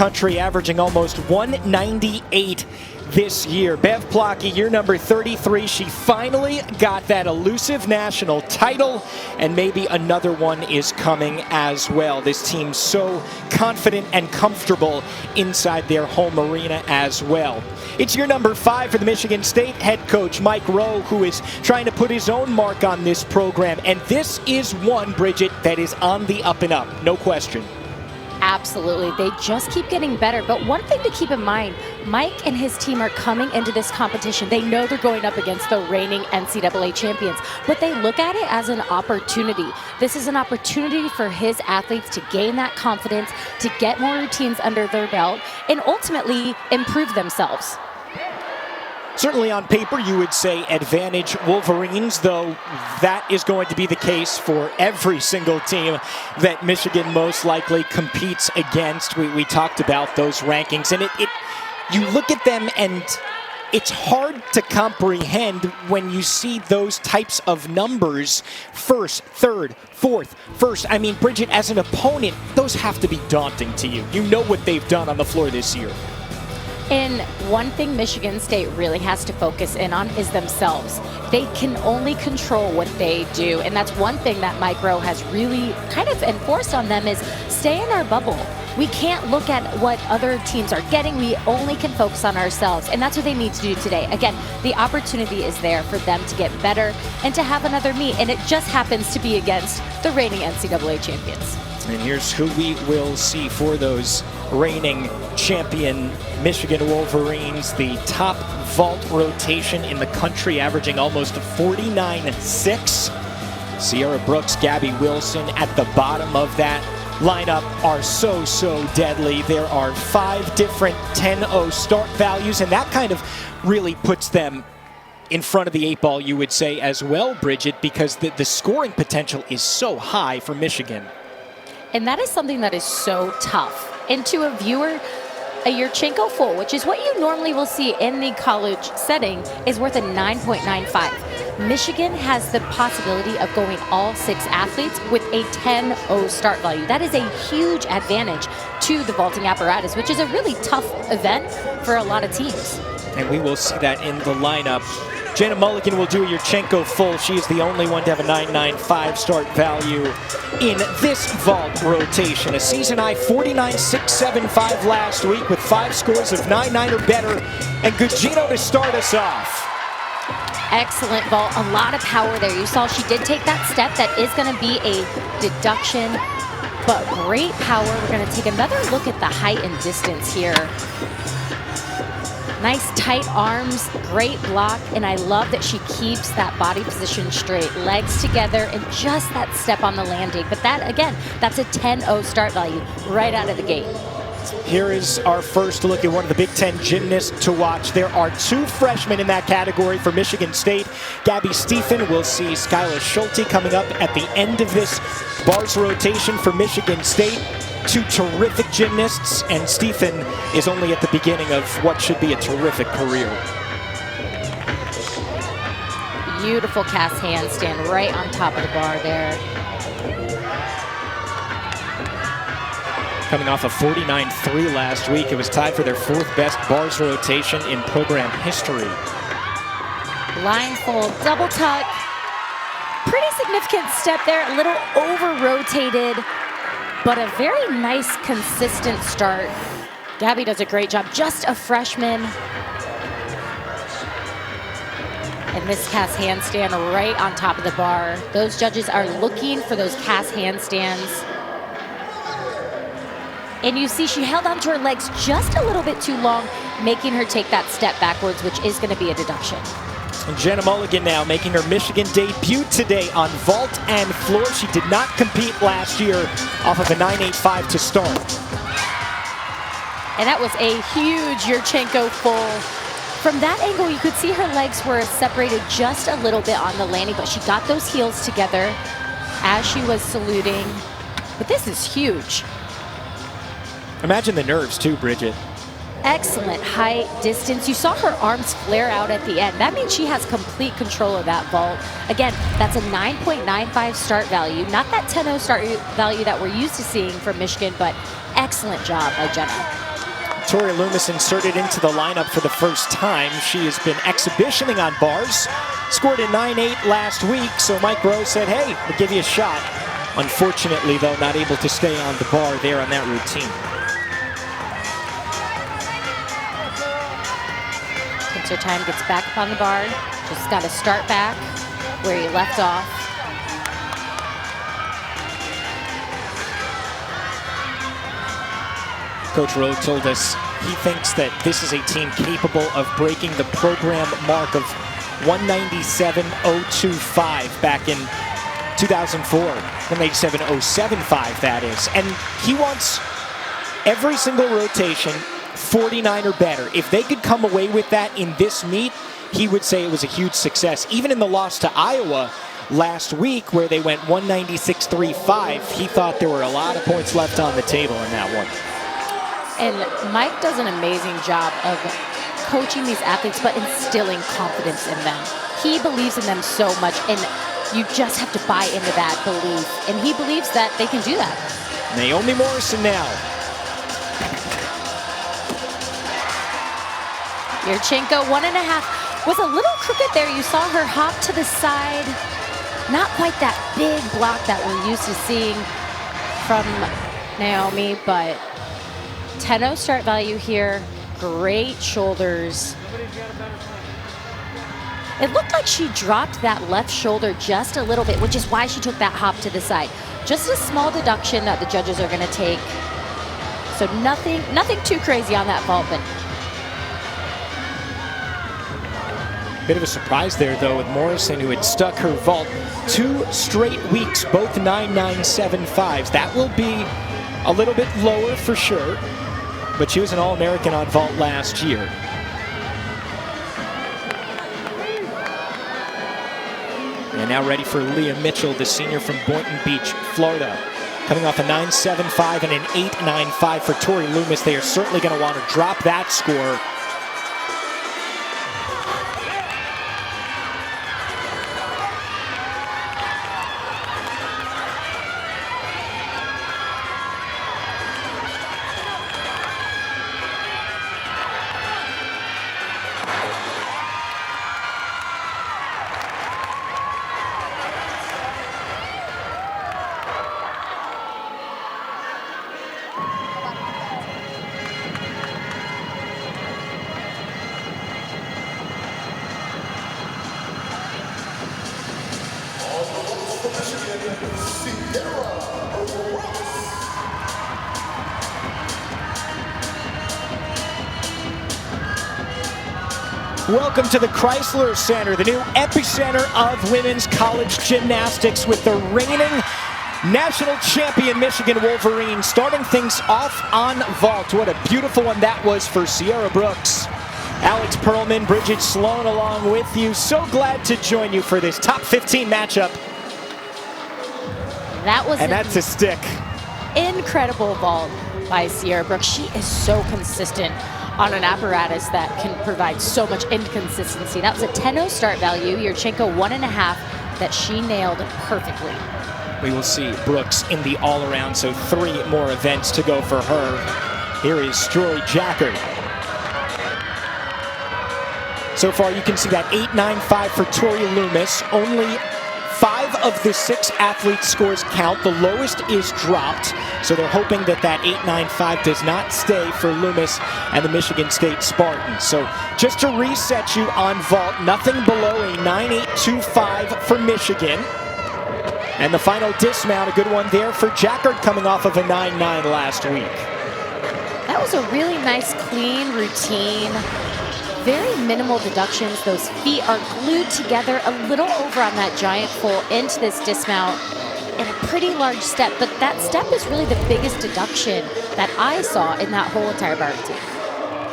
country, averaging almost 198 this year. Bev Plotke, year number 33. She finally got that elusive national title, and maybe another one is coming as well. This team's so confident and comfortable inside their home arena as well. It's year number 5 for the Michigan State head coach, Mike Rowe, who is trying to put his own mark on this program. And this is one, Bridget, that is on the up and up, no question. Absolutely. They just keep getting better. But one thing to keep in mind, Mike and his team are coming into this competition. They know they're going up against the reigning NCAA champions, but they look at it as an opportunity. This is an opportunity for his athletes to gain that confidence, to get more routines under their belt, and ultimately improve themselves. Certainly on paper, you would say advantage Wolverines, though that is going to be the case for every single team that Michigan most likely competes against. We talked about those rankings, and you look at them and it's hard to comprehend when you see those types of numbers. First, third, fourth, first. I mean, Bridget, as an opponent, those have to be daunting to you. You know what they've done on the floor this year. And one thing Michigan State really has to focus in on is themselves. They can only control what they do. And that's one thing that Mike Rowe has really kind of enforced on them is stay in our bubble. We can't look at what other teams are getting. We only can focus on ourselves. And that's what they need to do today. Again, the opportunity is there for them to get better and to have another meet. And it just happens to be against the reigning NCAA champions. And here's who we will see for those reigning champion Michigan Wolverines. The top vault rotation in the country, averaging almost 49.6. Sierra Brooks, Gabby Wilson at the bottom of that lineup are so deadly. There are 5 different 10-0 start values, and that kind of really puts them in front of the 8 ball, you would say, as well, Bridget, because the scoring potential is so high for Michigan. And that is something that is so tough. And to a viewer, a Yurchenko full, which is what you normally will see in the college setting, is worth a 9.95. Michigan has the possibility of going all 6 athletes with a 10-0 start value. That is a huge advantage to the vaulting apparatus, which is a really tough event for a lot of teams. And we will see that in the lineup. Jenna Mulligan will do a Yurchenko full. She is the only one to have a 9.95 start value in this vault rotation. A season high 49.675 last week with 5 scores of 9-9 or better. And Gugino to start us off. Excellent vault, a lot of power there. You saw she did take that step. That is going to be a deduction, but great power. We're going to take another look at the height and distance here. Nice tight arms, great block, and I love that she keeps that body position straight, legs together, and just that step on the landing. But that, again, that's a 10-0 start value right out of the gate. Here is our first look at one of the Big Ten gymnasts to watch. There are 2 freshmen in that category for Michigan State. Gabby Stephen, will see Skylar Schulte coming up at the end of this bars rotation for Michigan State. 2 terrific gymnasts, and Stephen is only at the beginning of what should be a terrific career. Beautiful cast handstand right on top of the bar there. Coming off a 49.3 last week, it was tied for their 4th best bars rotation in program history. Line fold, double tuck. Pretty significant step there, a little over-rotated, but a very nice, consistent start. Gabby does a great job, just a freshman. And this cast handstand right on top of the bar. Those judges are looking for those cast handstands. And you see she held onto her legs just a little bit too long, making her take that step backwards, which is going to be a deduction. And Jenna Mulligan now making her Michigan debut today on vault and floor. She did not compete last year off of a 9.85 to start. And that was a huge Yurchenko full. From that angle, you could see her legs were separated just a little bit on the landing, but she got those heels together as she was saluting. But this is huge. Imagine the nerves too, Bridget. Excellent height, distance. You saw her arms flare out at the end. That means she has complete control of that vault. Again, that's a 9.95 start value. Not that 10-0 start value that we're used to seeing from Michigan, but excellent job by Jenna. Tori Loomis inserted into the lineup for the first time. She has been exhibitioning on bars. Scored a 9.8 last week, so Mike Rowe said, hey, we'll give you a shot. Unfortunately, though, not able to stay on the bar there on that routine. Takes her time, gets back up on the bar. Just got to start back where you left off. Coach Rowe told us he thinks that this is a team capable of breaking the program mark of 197.025 back in 2004. 197.075, that is. And he wants every single rotation 49 or better. If they could come away with that in this meet, he would say it was a huge success. Even in the loss to Iowa last week, where they went 196.35, he thought there were a lot of points left on the table in that one. And Mike does an amazing job of coaching these athletes, but instilling confidence in them. He believes in them so much, and you just have to buy into that belief. And he believes that they can do that. Naomi Morrison now. Yurchenko, 1.5. Was a little crooked there. You saw her hop to the side. Not quite that big block that we're used to seeing from Naomi, but 10-0 start value here. Great shoulders. It looked like she dropped that left shoulder just a little bit, which is why she took that hop to the side. Just a small deduction that the judges are going to take. So nothing too crazy on that vault, but bit of a surprise there, though, with Morrison, who had stuck her vault 2 straight weeks, both 9.975s. That will be a little bit lower for sure, but she was an All-American on vault last year. And now ready for Leah Mitchell, the senior from Boynton Beach, Florida. Coming off a 9.75 and an 8.95 for Tori Loomis. They are certainly going to want to drop that score. Welcome to the Chrysler Center, the new epicenter of women's college gymnastics, with the reigning national champion Michigan Wolverines starting things off on vault. What a beautiful one that was for Sierra Brooks. Alex Perlman, Bridget Sloan along with you. So glad to join you for this top 15 matchup. that was that's a stick. Incredible vault by Sierra Brooks. She is so consistent on an apparatus that can provide so much inconsistency. That was a 10-0 start value. Yurchenko 1.5 that she nailed perfectly. We will see Brooks in the all-around, so 3 more events to go for her. Here is Jory Jackard. So far, you can see that 8.95 for Tori Loomis. Only 5 of the 6 athletes' scores count. The lowest is dropped, so they're hoping that that 8.95 does not stay for Loomis and the Michigan State Spartans. So just to reset you on vault, nothing below a 9.825 for Michigan. And the final dismount, a good one there for Jackard, coming off of a 9.9 last week. That was a really nice, clean routine. Very minimal deductions. Those feet are glued together a little over on that giant pull into this dismount in a pretty large step. But that step is really the biggest deduction that I saw in that whole entire bar routine.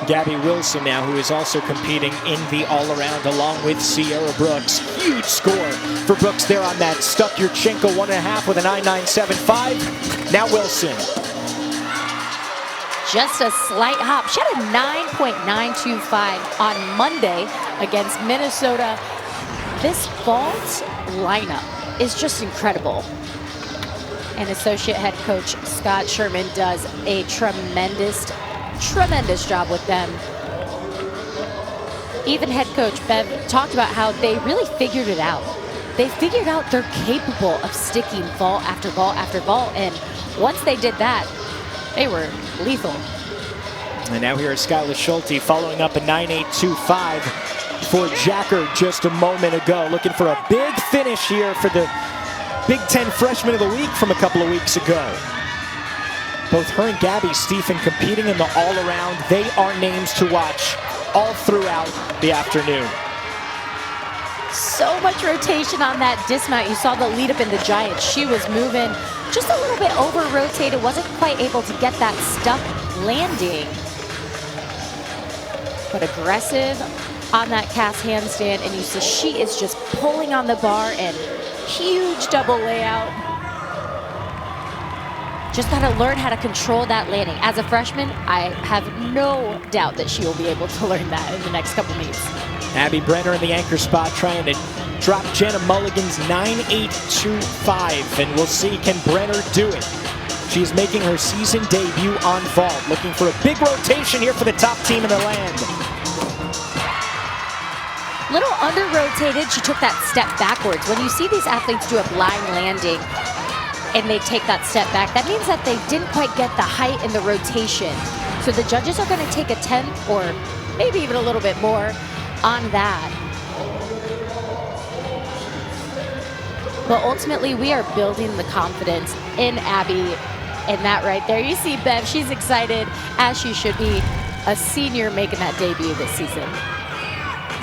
Gabby Wilson now, who is also competing in the all-around along with Sierra Brooks. Huge score for Brooks there on that stuck Yurchenko 1.5 with a 9.975. Now Wilson. Just a slight hop. She had a 9.925 on Monday against Minnesota. This vault lineup is just incredible. And associate head coach Scott Sherman does a tremendous job with them. Even head coach Bev talked about how they really figured it out. They figured out they're capable of sticking vault after vault after vault, and once they did that, they were lethal. And now here is Skylar Schulte following up a 9.825 for Jacker just a moment ago. Looking for a big finish here for the Big Ten Freshman of the Week from a couple of weeks ago. Both her and Gabby Stephen competing in the all-around. They are names to watch all throughout the afternoon. So much rotation on that dismount. You saw the lead up in the Giant. She was moving just a little bit over-rotated, wasn't quite able to get that stuck landing. But aggressive on that cast handstand, and you see she is just pulling on the bar and huge double layout. Just got to learn how to control that landing. As a freshman, I have no doubt that she will be able to learn that in the next couple meets. Abby Brenner in the anchor spot trying to drop Jenna Mulligan's 9.825, and we'll see, can Brenner do it? She's making her season debut on vault, looking for a big rotation here for the top team in the land. Little under-rotated, she took that step backwards. When you see these athletes do a blind landing and they take that step back, that means that they didn't quite get the height and the rotation. So the judges are going to take a 10th or maybe even a little bit more on that. But ultimately, we are building the confidence in Abby. And that right there, you see Bev, she's excited, as she should be, a senior making that debut this season.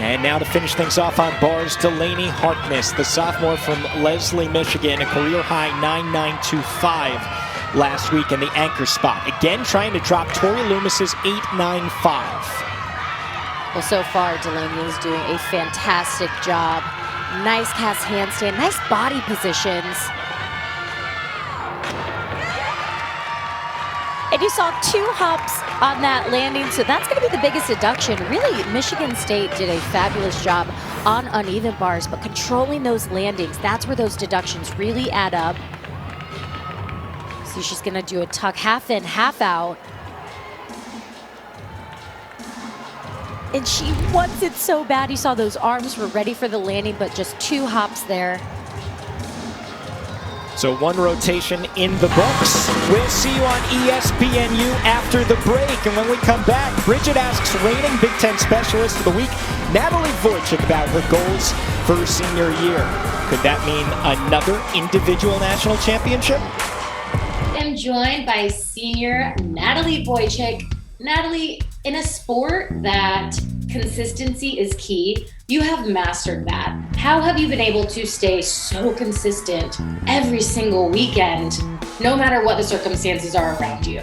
And now to finish things off on bars, Delaney Harkness, the sophomore from Leslie, Michigan, a career-high 9.925 last week in the anchor spot. Again, trying to drop Tori Loomis's 8.95. Well, so far, Delaney is doing a fantastic job. Nice cast handstand, nice body positions. And you saw 2 hops on that landing, so that's going to be the biggest deduction. Really, Michigan State did a fabulous job on uneven bars, but controlling those landings, that's where those deductions really add up. So she's going to do a tuck half in, half out. And she wants it so bad. You saw those arms were ready for the landing, but just 2 hops there. So 1 rotation in the books. We'll see you on ESPNU after the break. And when we come back, Bridget asks reigning Big Ten Specialist of the Week, Natalie Wojcik, about her goals for her senior year. Could that mean another individual national championship? I'm joined by senior Natalie Wojcik. Natalie, in a sport that consistency is key, you have mastered that. How have you been able to stay so consistent every single weekend, no matter what the circumstances are around you?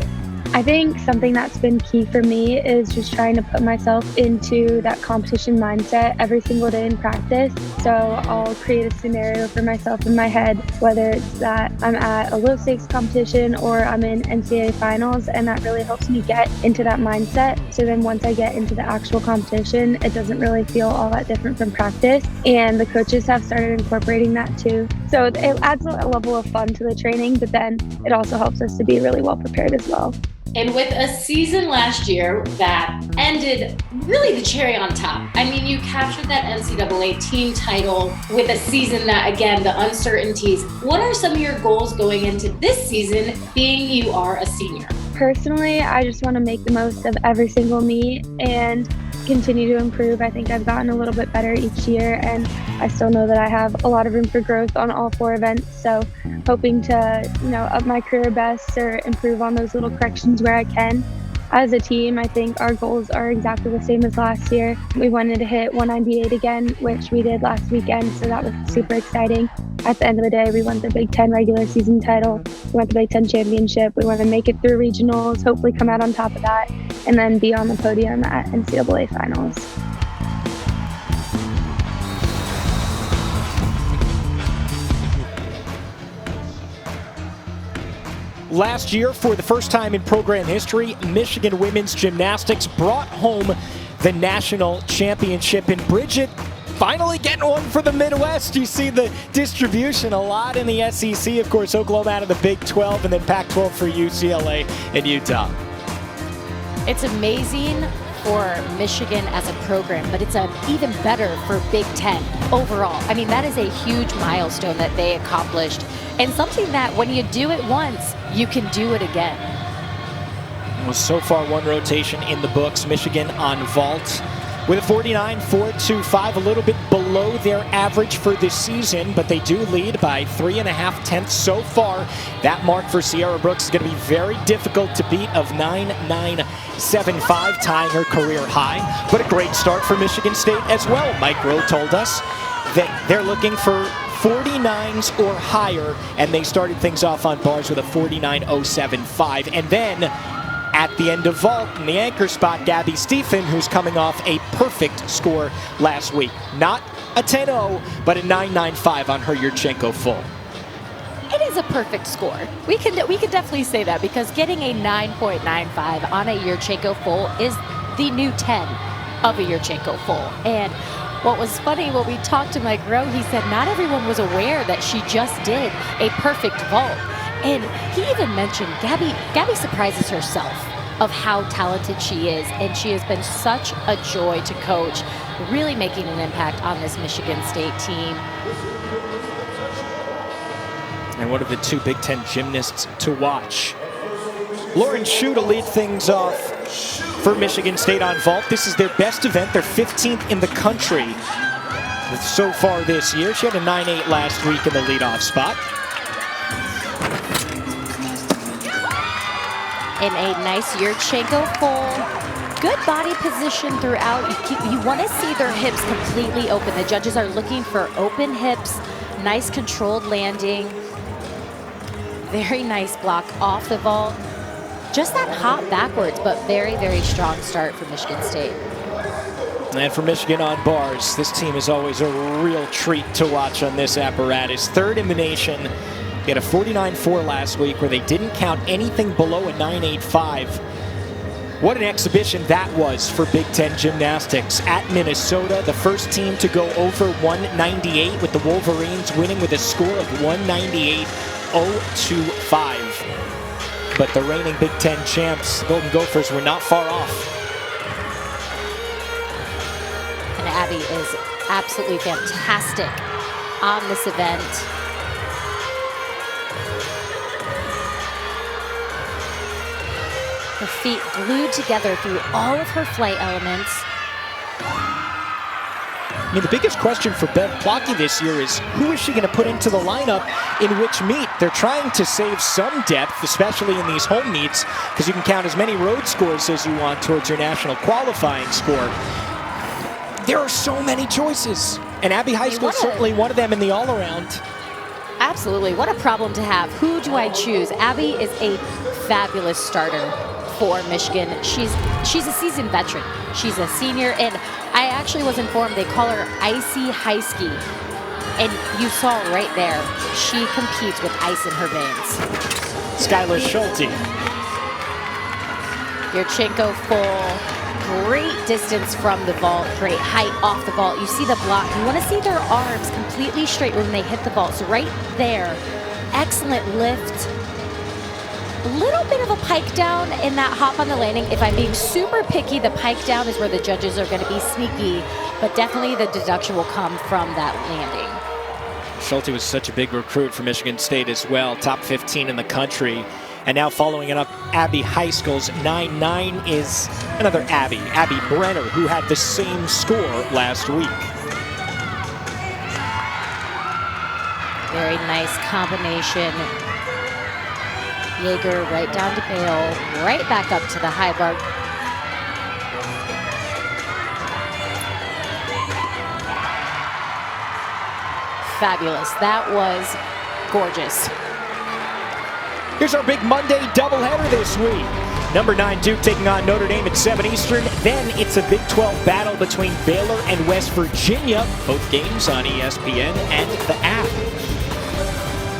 I think something that's been key for me is just trying to put myself into that competition mindset every single day in practice. So I'll create a scenario for myself in my head, whether it's that I'm at a low stakes competition or I'm in NCAA finals, and that really helps me get into that mindset. So then once I get into the actual competition, it doesn't really feel all that different from practice. And the coaches have started incorporating that too. So it adds a level of fun to the training, but then it also helps us to be really well prepared as well. And with a season last year that ended really the cherry on top. I mean, you captured that NCAA team title with a season that, again, the uncertainties. What are some of your goals going into this season, being you are a senior? Personally, I just want to make the most of every single meet and continue to improve. I think I've gotten a little bit better each year, and I still know that I have a lot of room for growth on all 4 events. So hoping to, up my career best or improve on those little corrections where I can. As a team, I think our goals are exactly the same as last year. We wanted to hit 198 again, which we did last weekend, so that was super exciting. At the end of the day, we won the Big Ten regular season title. We won the Big Ten championship. We want to make it through regionals, hopefully come out on top of that, and then be on the podium at NCAA finals. Last year, for the first time in program history, Michigan women's gymnastics brought home the national championship. And Bridget, finally getting one for the Midwest. You see the distribution a lot in the SEC. Of course, Oklahoma out of the Big 12, and then Pac-12 for UCLA and Utah. It's amazing for Michigan as a program, but it's even better for Big Ten overall. I mean, that is a huge milestone that they accomplished, and something that when you do it once, you can do it again. Well, so far, one rotation in the books. Michigan on vault with a 49.425, a little bit below their average for this season, but they do lead by 3.5 tenths so far. That mark for Sierra Brooks is going to be very difficult to beat, of 9.975, tying her career high. But a great start for Michigan State as well. Mike Rowe told us that they're looking for 49s or higher, and they started things off on bars with a 49.075. And then at the end of vault, in the anchor spot, Gabby Stephen, who's coming off a perfect score last week. Not a 10.0, but a 9.95 on her Yurchenko full. It is a perfect score. We can definitely say that, because getting a 9.95 on a Yurchenko full is the new 10 of a Yurchenko full. And what was funny, when we talked to Mike Rowe, he said not everyone was aware that she just did a perfect vault. And he even mentioned Gabby surprises herself of how talented she is, and she has been such a joy to coach, really making an impact on this Michigan State team. And one of the two Big Ten gymnasts to watch. Lauren Shu to lead things off for Michigan State on vault. This is their best event. They're 15th in the country so far this year. She had a 9.8 last week in the leadoff spot. In a nice Yurchenko full. Good body position throughout. You want to see their hips completely open. The judges are looking for open hips, nice controlled landing. Very nice block off the vault. Just that hop backwards, but very, very strong start for Michigan State. And for Michigan on bars, this team is always a real treat to watch on this apparatus. Third in the nation. They had a 49.4 last week where they didn't count anything below a 9.85. What an exhibition that was for Big Ten gymnastics at Minnesota. The first team to go over 198, with the Wolverines winning with a score of 198.025. But the reigning Big Ten champs, Golden Gophers, were not far off. And Abby is absolutely fantastic on this event. Her feet glued together through all of her flight elements. I mean, the biggest question for Bev Plotke this year is, who is she going to put into the lineup in which meet? They're trying to save some depth, especially in these home meets, because you can count as many road scores as you want towards your national qualifying score. There are so many choices, and Abbey High School is certainly one of them in the all-around. Absolutely. What a problem to have. Who do I choose? Abby is a fabulous starter for Michigan. She's a seasoned veteran. She's a senior, and I actually was informed they call her Icy Heisky. And you saw right there, she competes with ice in her veins. Skylar Schulte. Yurchenko full. Great distance from the vault, great height off the vault. You see the block. You want to see their arms completely straight when they hit the vault. So right there, excellent lift. A little bit of a pike down in that hop on the landing. If I'm being super picky, the pike down is where the judges are going to be sneaky, but definitely the deduction will come from that landing. Schulte was such a big recruit for Michigan State as well, top 15 in the country. And now following it up, Abbey High School's 9.9 is another Abby Brenner, who had the same score last week. Very nice combination. Jaeger right down to bail, right back up to the high bar. Fabulous. That was gorgeous. Here's our big Monday doubleheader this week. Number 9 Duke taking on Notre Dame at 7 Eastern. Then it's a Big 12 battle between Baylor and West Virginia. Both games on ESPN and the app.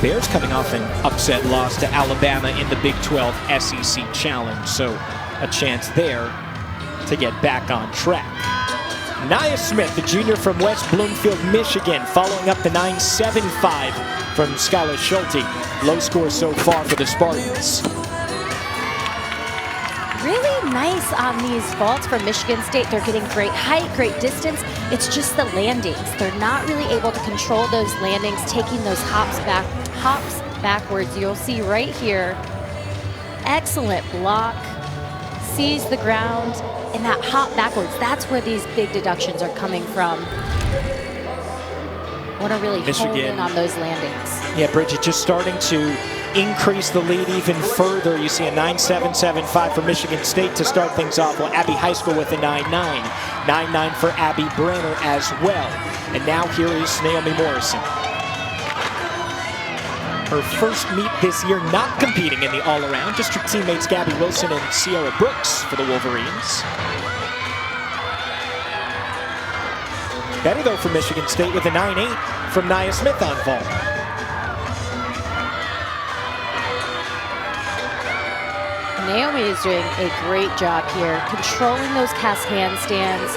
Bears coming off an upset loss to Alabama in the Big 12 SEC Challenge. So a chance there to get back on track. Nia Smith, the junior from West Bloomfield, Michigan, following up the 9.75 from Skylar Schulte. Low score so far for the Spartans. Really nice on these vaults from Michigan State. They're getting great height, great distance. It's just the landings. They're not really able to control those landings, taking those hops backwards. You'll see right here, excellent block, sees the ground, and that hop backwards, that's where these big deductions are coming from. Want to really hone in on those landings. Yeah, Bridget, just starting to increase the lead even further. You see a 9.775 for Michigan State to start things off. Well, Abbey High School with a 9.9. 9.9 for Abby Brenner as well. And now here is Naomi Morrison. Her first meet this year, not competing in the all-around, just her teammates Gabby Wilson and Sierra Brooks for the Wolverines. Better though for Michigan State with a 9.8 from Nia Smith on vault. Naomi is doing a great job here, controlling those cast handstands.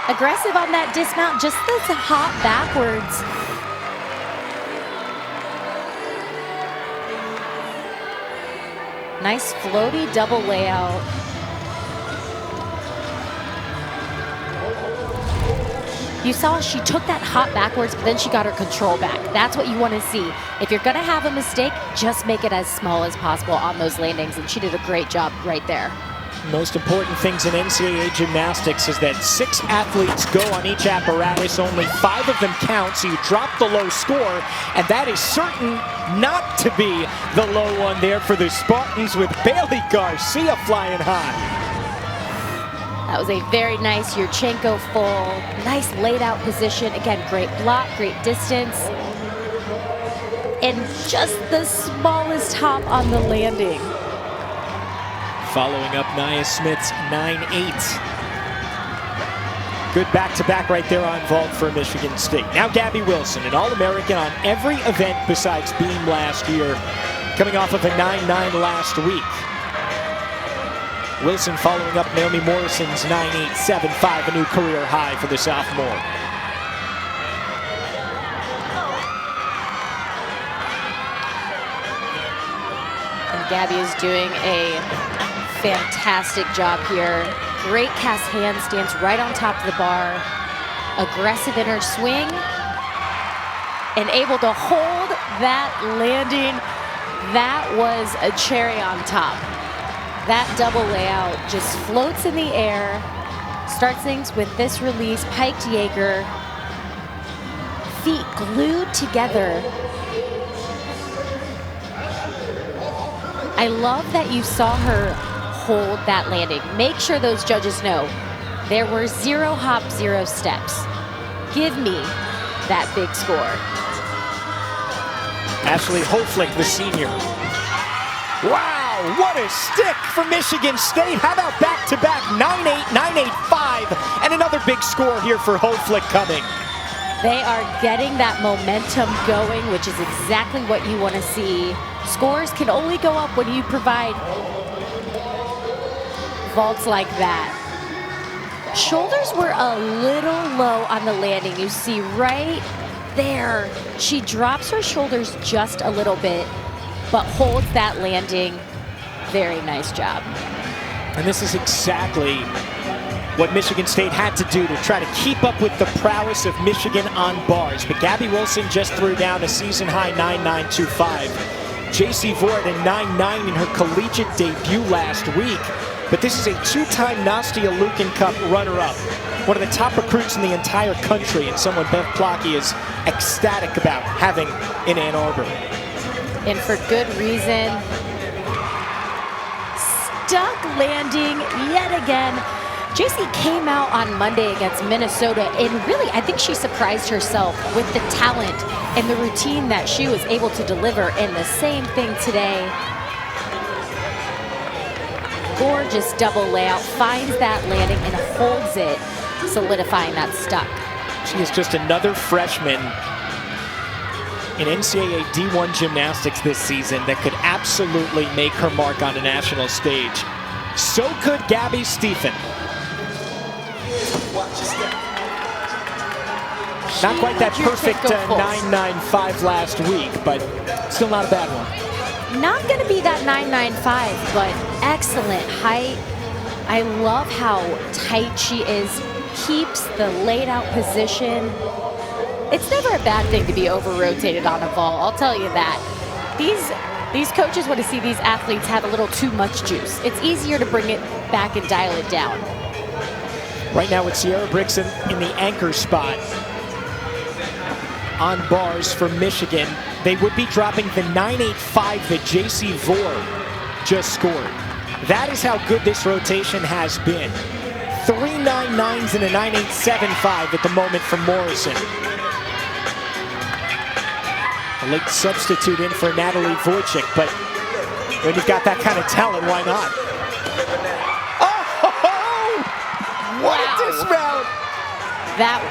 Aggressive on that dismount, just this hop backwards. Nice floaty double layout. You saw she took that hop backwards, but then she got her control back. That's what you want to see. If you're going to have a mistake, just make it as small as possible on those landings, and she did a great job right there. Most important things in NCAA gymnastics is that 6 athletes go on each apparatus. Only 5 of them count, so you drop the low score, and that is certain not to be the low one there for the Spartans with Bailey Garcia flying high. That was a very nice Yurchenko full, nice laid out position. Again, great block, great distance. And just the smallest hop on the landing. Following up Nia Smith's 9.8. Good back-to-back right there on vault for Michigan State. Now Gabby Wilson, an All-American on every event besides beam last year, coming off of a 9.9 last week. Wilson following up Naomi Morrison's 9.875, a new career high for the sophomore. And Gabby is doing a fantastic job here. Great cast handstands right on top of the bar. Aggressive in her swing. And able to hold that landing. That was a cherry on top. That double layout just floats in the air. Starts things with this release, piked Jaeger. Feet glued together. I love that you saw her hold that landing. Make sure those judges know there were 0 hop, 0 steps. Give me that big score. Ashley Hoflick, the senior. Wow! What a stick for Michigan State. How about back-to-back 9.8, 9.85, and another big score here for Hoflick coming. They are getting that momentum going, which is exactly what you want to see. Scores can only go up when you provide vaults like that. Shoulders were a little low on the landing. You see right there, she drops her shoulders just a little bit, but holds that landing. Very nice job. And this is exactly what Michigan State had to do to try to keep up with the prowess of Michigan on bars. But Gabby Wilson just threw down a season-high 9.925. JC Vord a 9.9 in her collegiate debut last week. But this is a 2-time Nastia Lukin Cup runner-up. One of the top recruits in the entire country, and someone Bev Plotky is ecstatic about having in Ann Arbor. And for good reason. Stuck landing yet again. JC came out on Monday against Minnesota, and really, I think she surprised herself with the talent and the routine that she was able to deliver, and the same thing today. Gorgeous double layout, finds that landing and holds it, solidifying that stuck. She is just another freshman in NCAA D1 gymnastics this season that could absolutely make her mark on a national stage. So could Gabby Stephen. Not quite that Your perfect kick go full. 9.95 last week, but still not a bad one. Not going to be that 9.95, but excellent height. I love how tight she is, keeps the laid out position. It's never a bad thing to be over-rotated on a vault, I'll tell you that. These coaches want to see these athletes have a little too much juice. It's easier to bring it back and dial it down. Right now with Sierra Brixton in the anchor spot on bars for Michigan. They would be dropping the 9.85 that J.C. Vore just scored. That is how good this rotation has been. 3 9.9s and a 9.875 at the moment from Morrison. A late substitute in for Natalie Wojcik, but when you've got that kind of talent, why not? Oh! What a dismount! That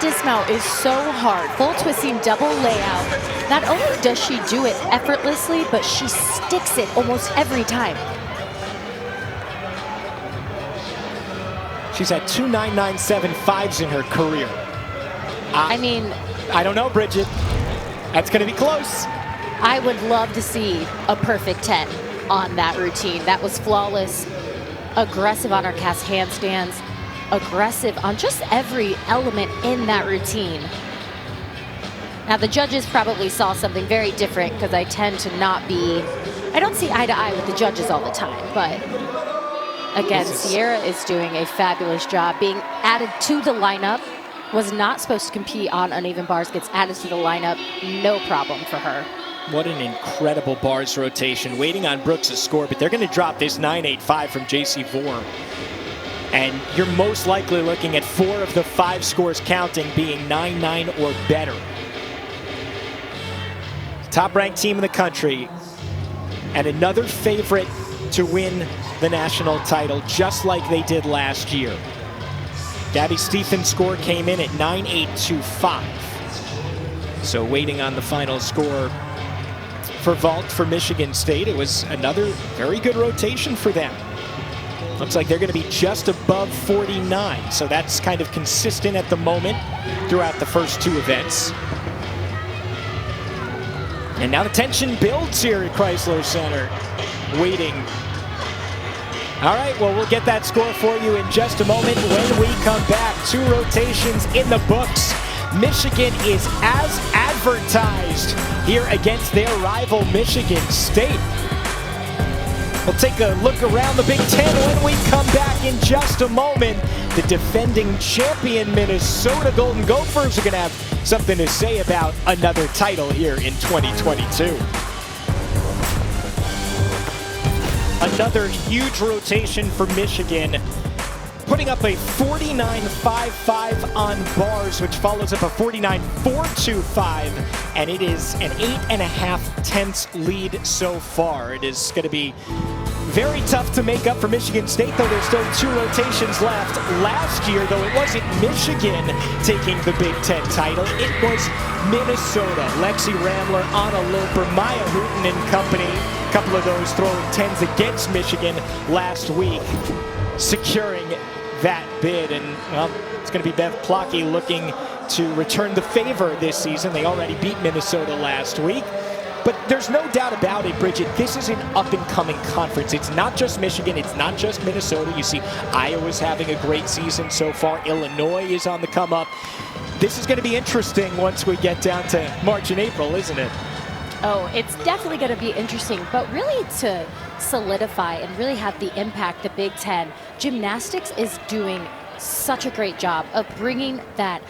dismount is so hard. Full twisting double layout. Not only does she do it effortlessly, but she sticks it almost every time. She's had 2 9.975s in her career. I mean, I don't know, Bridget. That's going to be close. I would love to see a perfect 10 on that routine. That was flawless, aggressive on her cast handstands, aggressive on just every element in that routine. Now, the judges probably saw something very different because I tend to not be, I don't see eye to eye with the judges all the time, but again, Sierra is doing a fabulous job being added to the lineup. Was not supposed to compete on uneven bars, gets added to the lineup, no problem for her. What an incredible bars rotation, waiting on Brooks' score, but they're going to drop this 9.85 from J.C. Vore. And you're most likely looking at 4 of the 5 scores counting being 9.9 or better. Top-ranked team in the country, and another favorite to win the national title, just like they did last year. Gabby Stephen's score came in at 9.825. So waiting on the final score for vault for Michigan State. It was another very good rotation for them. Looks like they're going to be just above 49. So that's kind of consistent at the moment throughout the first 2 events. And now the tension builds here at Chrysler Center. Waiting. All right, well, we'll get that score for you in just a moment when we come back. 2 rotations in the books. Michigan is as advertised here against their rival Michigan State. We'll take a look around the Big Ten when we come back in just a moment. The defending champion Minnesota Golden Gophers are going to have something to say about another title here in 2022. Another huge rotation for Michigan, putting up a 49.55 on bars, which follows up a 49.425, and it is an 8.5 lead so far. It is going to be very tough to make up for Michigan State, though there's still 2 rotations left. Last year, though, it wasn't Michigan taking the Big Ten title. It was Minnesota. Lexi Ramler, Anna Loper, Maya Hooten and company. A couple of those throwing 10s against Michigan last week, securing that bid. And, well, it's going to be Bev Plocky looking to return the favor this season. They already beat Minnesota last week. But there's no doubt about it, Bridget, this is an up-and-coming conference. It's not just Michigan, it's not just Minnesota. You see Iowa's having a great season so far. Illinois is on the come-up. This is going to be interesting once we get down to March and April, isn't it? Oh, it's definitely going to be interesting, but really to solidify and really have the impact the Big Ten, gymnastics is doing such a great job of bringing the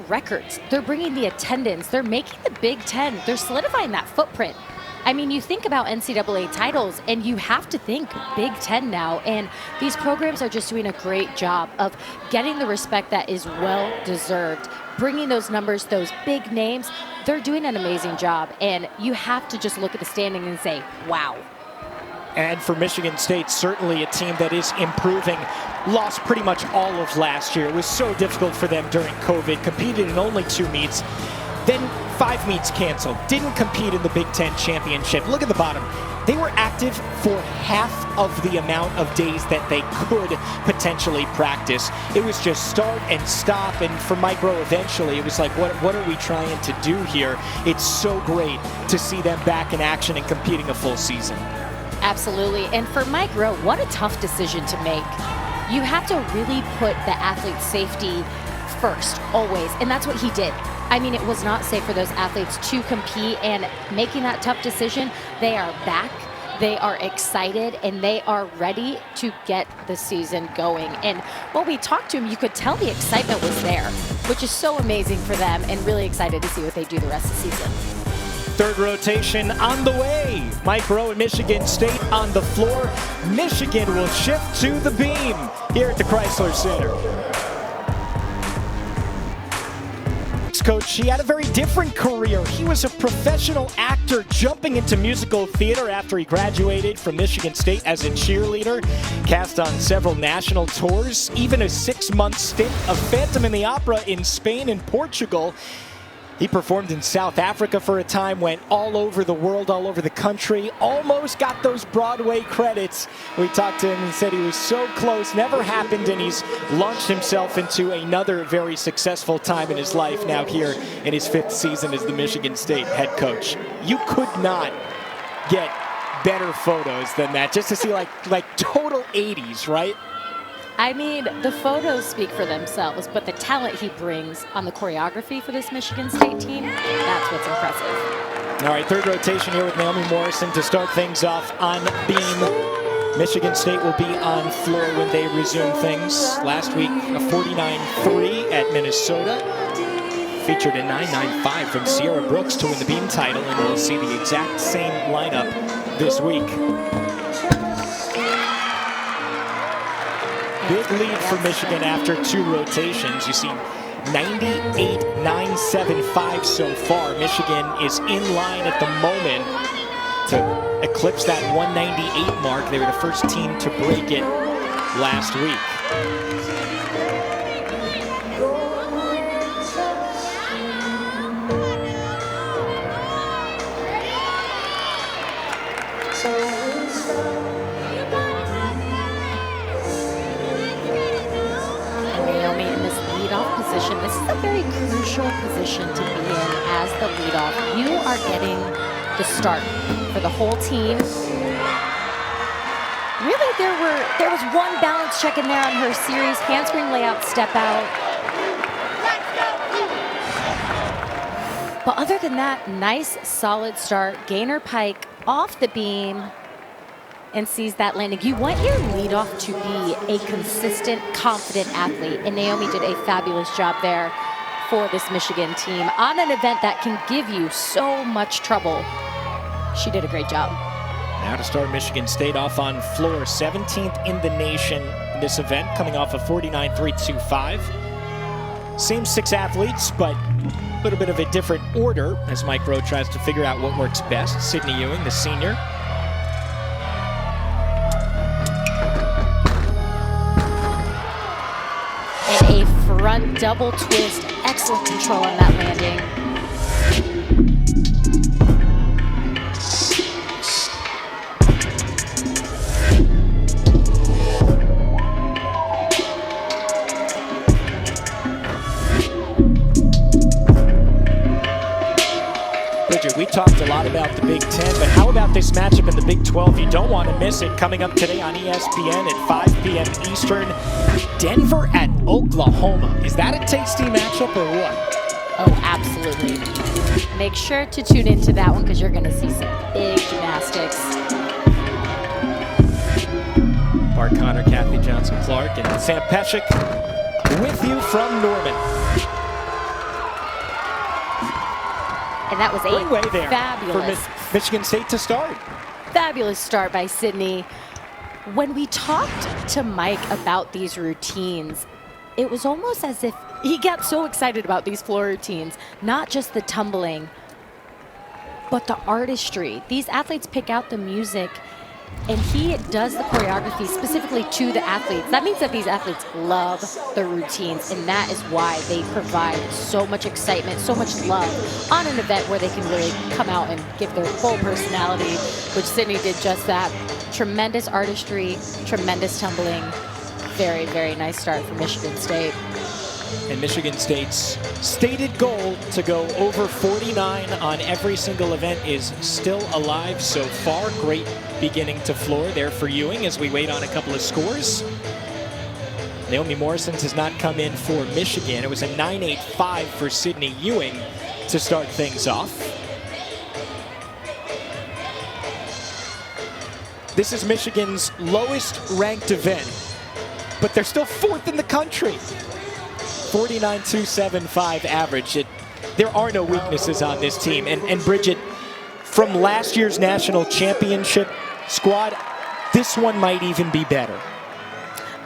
records. They're bringing the attendance. They're making the Big Ten. They're solidifying that footprint. I mean, you think about NCAA titles, and you have to think Big Ten now, and these programs are just doing a great job of getting the respect that is well-deserved, bringing those numbers, those big names. They're doing an amazing job, and you have to just look at the standing and say, wow. And for Michigan State, certainly a team that is improving. Lost pretty much all of last year. It was so difficult for them during COVID. Competed in only 2 meets. Then 5 meets canceled, didn't compete in the Big Ten championship. Look at the bottom. They were active for half of the amount of days that they could potentially practice. It was just start and stop, and for Mike Rowe eventually, it was like, what are we trying to do here? It's so great to see them back in action and competing a full season. Absolutely. And for Mike Rowe, what a tough decision to make. You have to really put the athlete's safety first, always, and that's what he did. I mean, it was not safe for those athletes to compete, and making that tough decision, they are back, they are excited, and they are ready to get the season going. And when we talked to him, you could tell the excitement was there, which is so amazing for them, and really excited to see what they do the rest of the season. Third rotation on the way. Mike Rowe and Michigan State on the floor. Michigan will shift to the beam here at the Chrysler Center. Coach, he had a very different career. He was a professional actor jumping into musical theater after he graduated from Michigan State as a cheerleader, cast on several national tours, even a 6-month stint of Phantom in the Opera in Spain and Portugal. He performed in South Africa for a time, went all over the world, all over the country, almost got those Broadway credits. We talked to him and said he was so close, never happened, and he's launched himself into another very successful time in his life now here in his 5th season as the Michigan State head coach. You could not get better photos than that, just to see like total 80s, right? I mean, the photos speak for themselves, but the talent he brings on the choreography for this Michigan State team, that's what's impressive. All right, third rotation here with Naomi Morrison to start things off on beam. Michigan State will be on floor when they resume things. Last week, a 49-3 at Minnesota. Featured a 9.95 from Sierra Brooks to win the beam title, and we'll see the exact same lineup this week. Big lead for Michigan after 2 rotations. You see 98.975 so far. Michigan is in line at the moment to eclipse that 198 mark. They were the first team to break it last week. This is a very crucial position to be in as the leadoff. You are getting the start for the whole team. Really, there was one balance check in there on her series, handspring layout, step out. But other than that, nice solid start. Gainer Pike off the beam and sees that landing. You want your leadoff to be a consistent, confident athlete, and Naomi did a fabulous job there for this Michigan team on an event that can give you so much trouble. She did a great job. Now to start Michigan State off on floor, 17th in the nation in this event, coming off a 49.325. Same 6 athletes, but a little bit of a different order as Mike Rowe tries to figure out what works best. Sydney Ewing, the senior. And a front double twist. Excellent control on that landing. We talked a lot about the Big Ten, but how about this matchup in the Big 12? You don't want to miss it. Coming up today on ESPN at 5 p.m. Eastern. Denver at Oklahoma. Is that a tasty matchup or what? Oh, absolutely. Make sure to tune into that one because you're going to see some big gymnastics. Bart Connor, Kathy Johnson-Clark, and Sam Peshek with you from Norman. And that was a there fabulous for Michigan State to start. Fabulous start by Sydney. When we talked to Mike about these routines, it was almost as if he got so excited about these floor routines, not just the tumbling, but the artistry. These athletes pick out the music And he does the choreography specifically to the athletes. That means that these athletes love the routines, and that is why they provide so much excitement, so much love on an event where they can really come out and give their full personality, which Sydney did just that. Tremendous artistry, tremendous tumbling. Very, very nice start for Michigan State. And Michigan State's stated goal to go over 49 on every single event is still alive so far. Great beginning to floor there for Ewing as we wait on a couple of scores. Naomi Morrison has not come in for Michigan. It was a 9.85 for Sydney Ewing to start things off. This is Michigan's lowest ranked event, but they're still 4th in the country. 49.275 average. There are no weaknesses on this team. And Bridget, from last year's national championship squad, this one might even be better.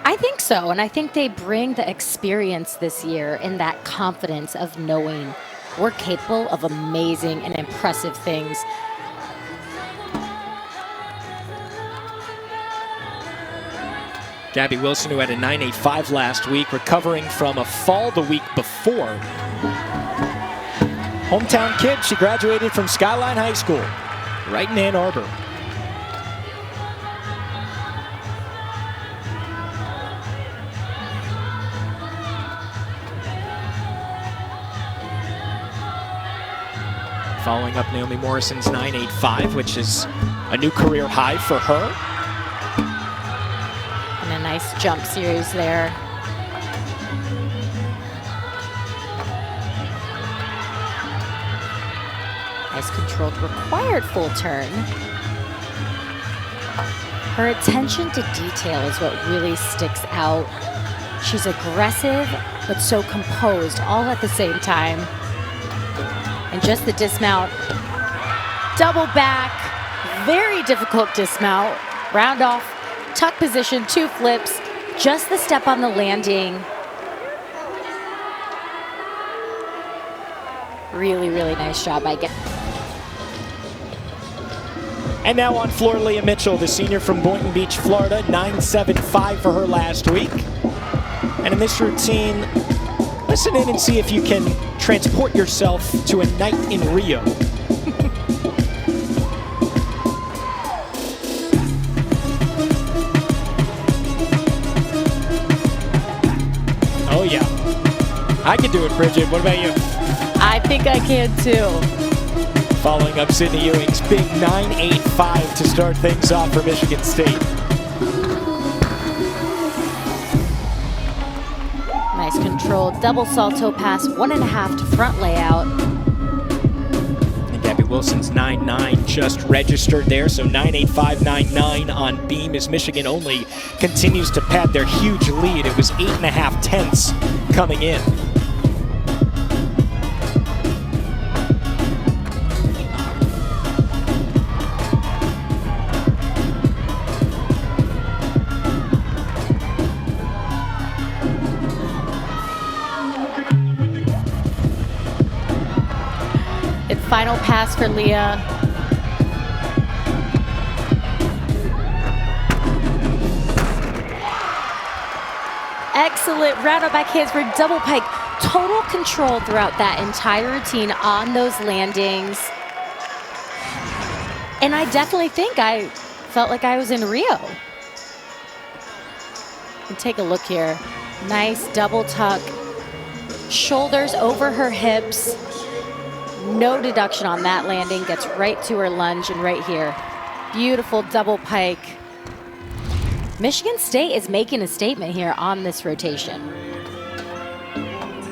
I think so, and I think they bring the experience this year and that confidence of knowing we're capable of amazing and impressive things. Gabby Wilson, who had a 9.85 last week, recovering from a fall the week before. Hometown kid, she graduated from Skyline High School, right in Ann Arbor. Following up Naomi Morrison's 9.85, which is a new career high for her. And a nice jump series there. Nice controlled required full turn. Her attention to detail is what really sticks out. She's aggressive, but so composed, all at the same time. And just the dismount. Double back, very difficult dismount. Round off, tuck position, 2 flips, just the step on the landing. Really, really nice job by Gabby. And now on floor, Leah Mitchell, the senior from Boynton Beach, Florida, 9.75 for her last week. And in this routine, listen in and see if you can transport yourself to a night in Rio. Oh yeah, I can do it, Bridget. What about you? I think I can too. Following up Sydney Ewing's big 9.85 to start things off for Michigan State. Nice controlled double salto pass, 1.5 to front layout. And Gabby Wilson's 9.9 just registered there, so 9.85, 9.9 on beam as Michigan only continues to pad their huge lead. It was 8.5 tenths coming in. Final pass for Leah. Excellent round up back handspring double pike. Total control throughout that entire routine on those landings. And I definitely think I felt like I was in Rio. And take a look here. Nice double tuck. Shoulders over her hips. No deduction on that landing, gets right to her lunge and right here. Beautiful double pike. Michigan State is making a statement here on this rotation.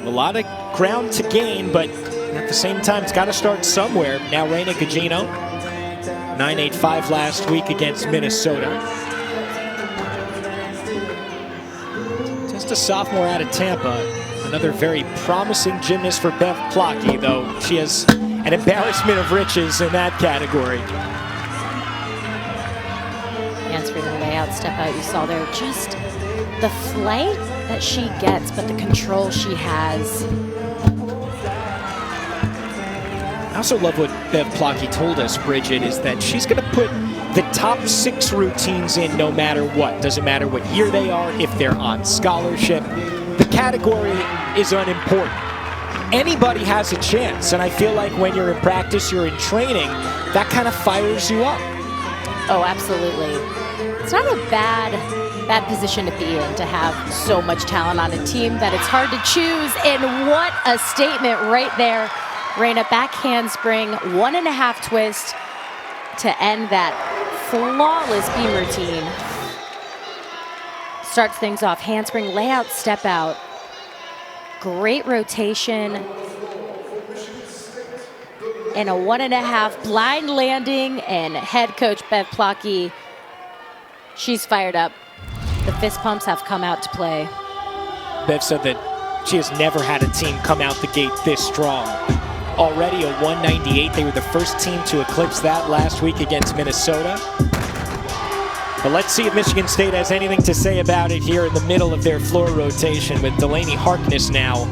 A lot of ground to gain, but at the same time, it's got to start somewhere. Now Reina Gugino, 9.85 last week against Minnesota. Just a sophomore out of Tampa. Another very promising gymnast for Bev Plocky, though she has an embarrassment of riches in that category. Handspring layout, step out, you saw there. Just the flight that she gets, but the control she has. I also love what Bev Plocky told us, Bridget, is that she's going to put the top 6 routines in no matter what. Doesn't matter what year they are, if they're on scholarship. The category is unimportant. Anybody has a chance, and I feel like when you're in practice, you're in training, that kind of fires you up. Oh, absolutely. It's not a bad position to be in, to have so much talent on a team that it's hard to choose. And what a statement right there. Raina, back handspring, 1.5 twist to end that flawless beam routine. Starts things off, handspring, layout, step out. Great rotation. And a 1.5 blind landing, and head coach Bev Plotke, she's fired up. The fist pumps have come out to play. Bev said that she has never had a team come out the gate this strong. Already a 198. They were the first team to eclipse that last week against Minnesota. But let's see if Michigan State has anything to say about it here in the middle of their floor rotation with Delaney Harkness now.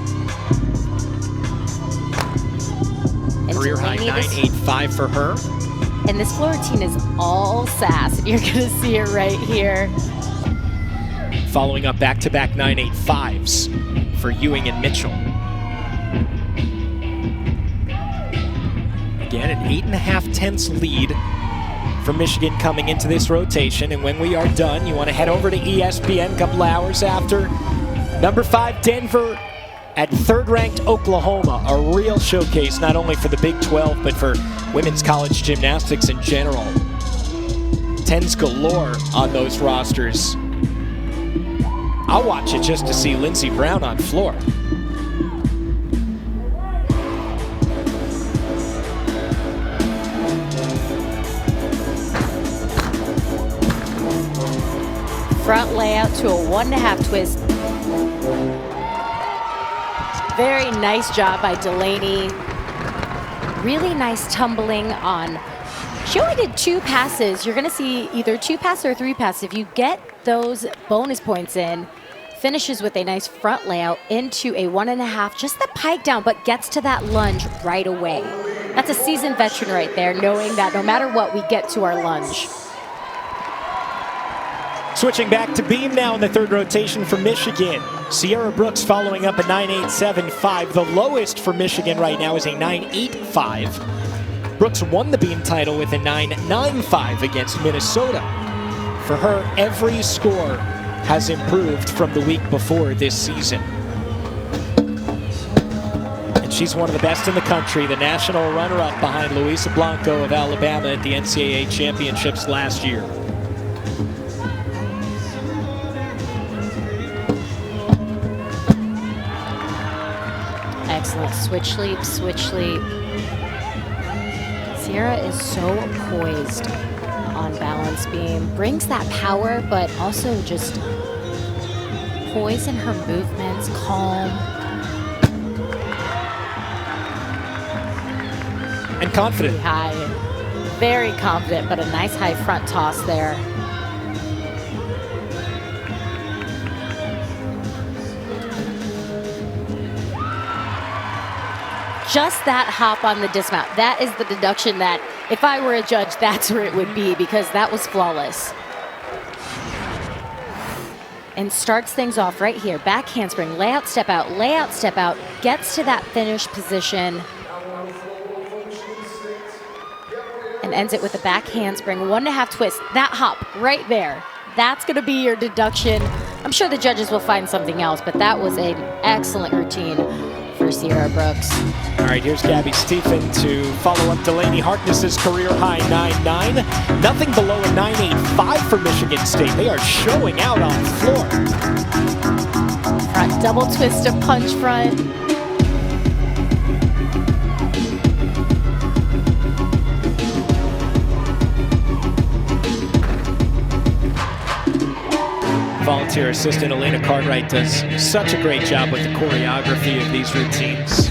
Career high 9.85 for her. And this floor routine is all sass, and you're gonna see it right here. Following up back-to-back 9.85s for Ewing and Mitchell. Again, an 8.5 tenths lead for Michigan coming into this rotation. And when we are done, you want to head over to ESPN a couple hours after. Number 5, Denver at 3rd-ranked Oklahoma. A real showcase, not only for the Big 12, but for women's college gymnastics in general. 10s galore on those rosters. I'll watch it just to see Lindsey Brown on floor. Front layout to a 1.5 twist. Very nice job by Delaney. Really nice tumbling on. She only did 2 passes. You're gonna see either 2 passes or 3 passes. If you get those bonus points in, finishes with a nice front layout into a 1.5, just the pike down, but gets to that lunge right away. That's a seasoned veteran right there, knowing that no matter what, we get to our lunge. Switching back to beam now in the 3rd rotation for Michigan. Sierra Brooks following up a 9.875. The lowest for Michigan right now is a 9.85. Brooks won the beam title with a 9.95 against Minnesota. For her, every score has improved from the week before this season. And she's one of the best in the country, the national runner-up behind Luisa Blanco of Alabama at the NCAA championships last year. Excellent. Switch leap, switch leap. Sierra is so poised on balance beam. Brings that power, but also just poise in her movements, calm. And confident. Pretty high. Very confident, but a nice high front toss there. Just that hop on the dismount. That is the deduction that, if I were a judge, that's where it would be, because that was flawless. And starts things off right here. Back handspring, layout, step out, gets to that finish position. And ends it with a back handspring, 1.5 twist. That hop right there. That's gonna be your deduction. I'm sure the judges will find something else, but that was an excellent routine for Sierra Brooks. All right, here's Gabby Stephen to follow up Delaney Harkness's career high 9.9. Nothing below a 9.85 for Michigan State. They are showing out on the floor. Front double twist to punch front. Volunteer assistant Elena Cartwright does such a great job with the choreography of these routines.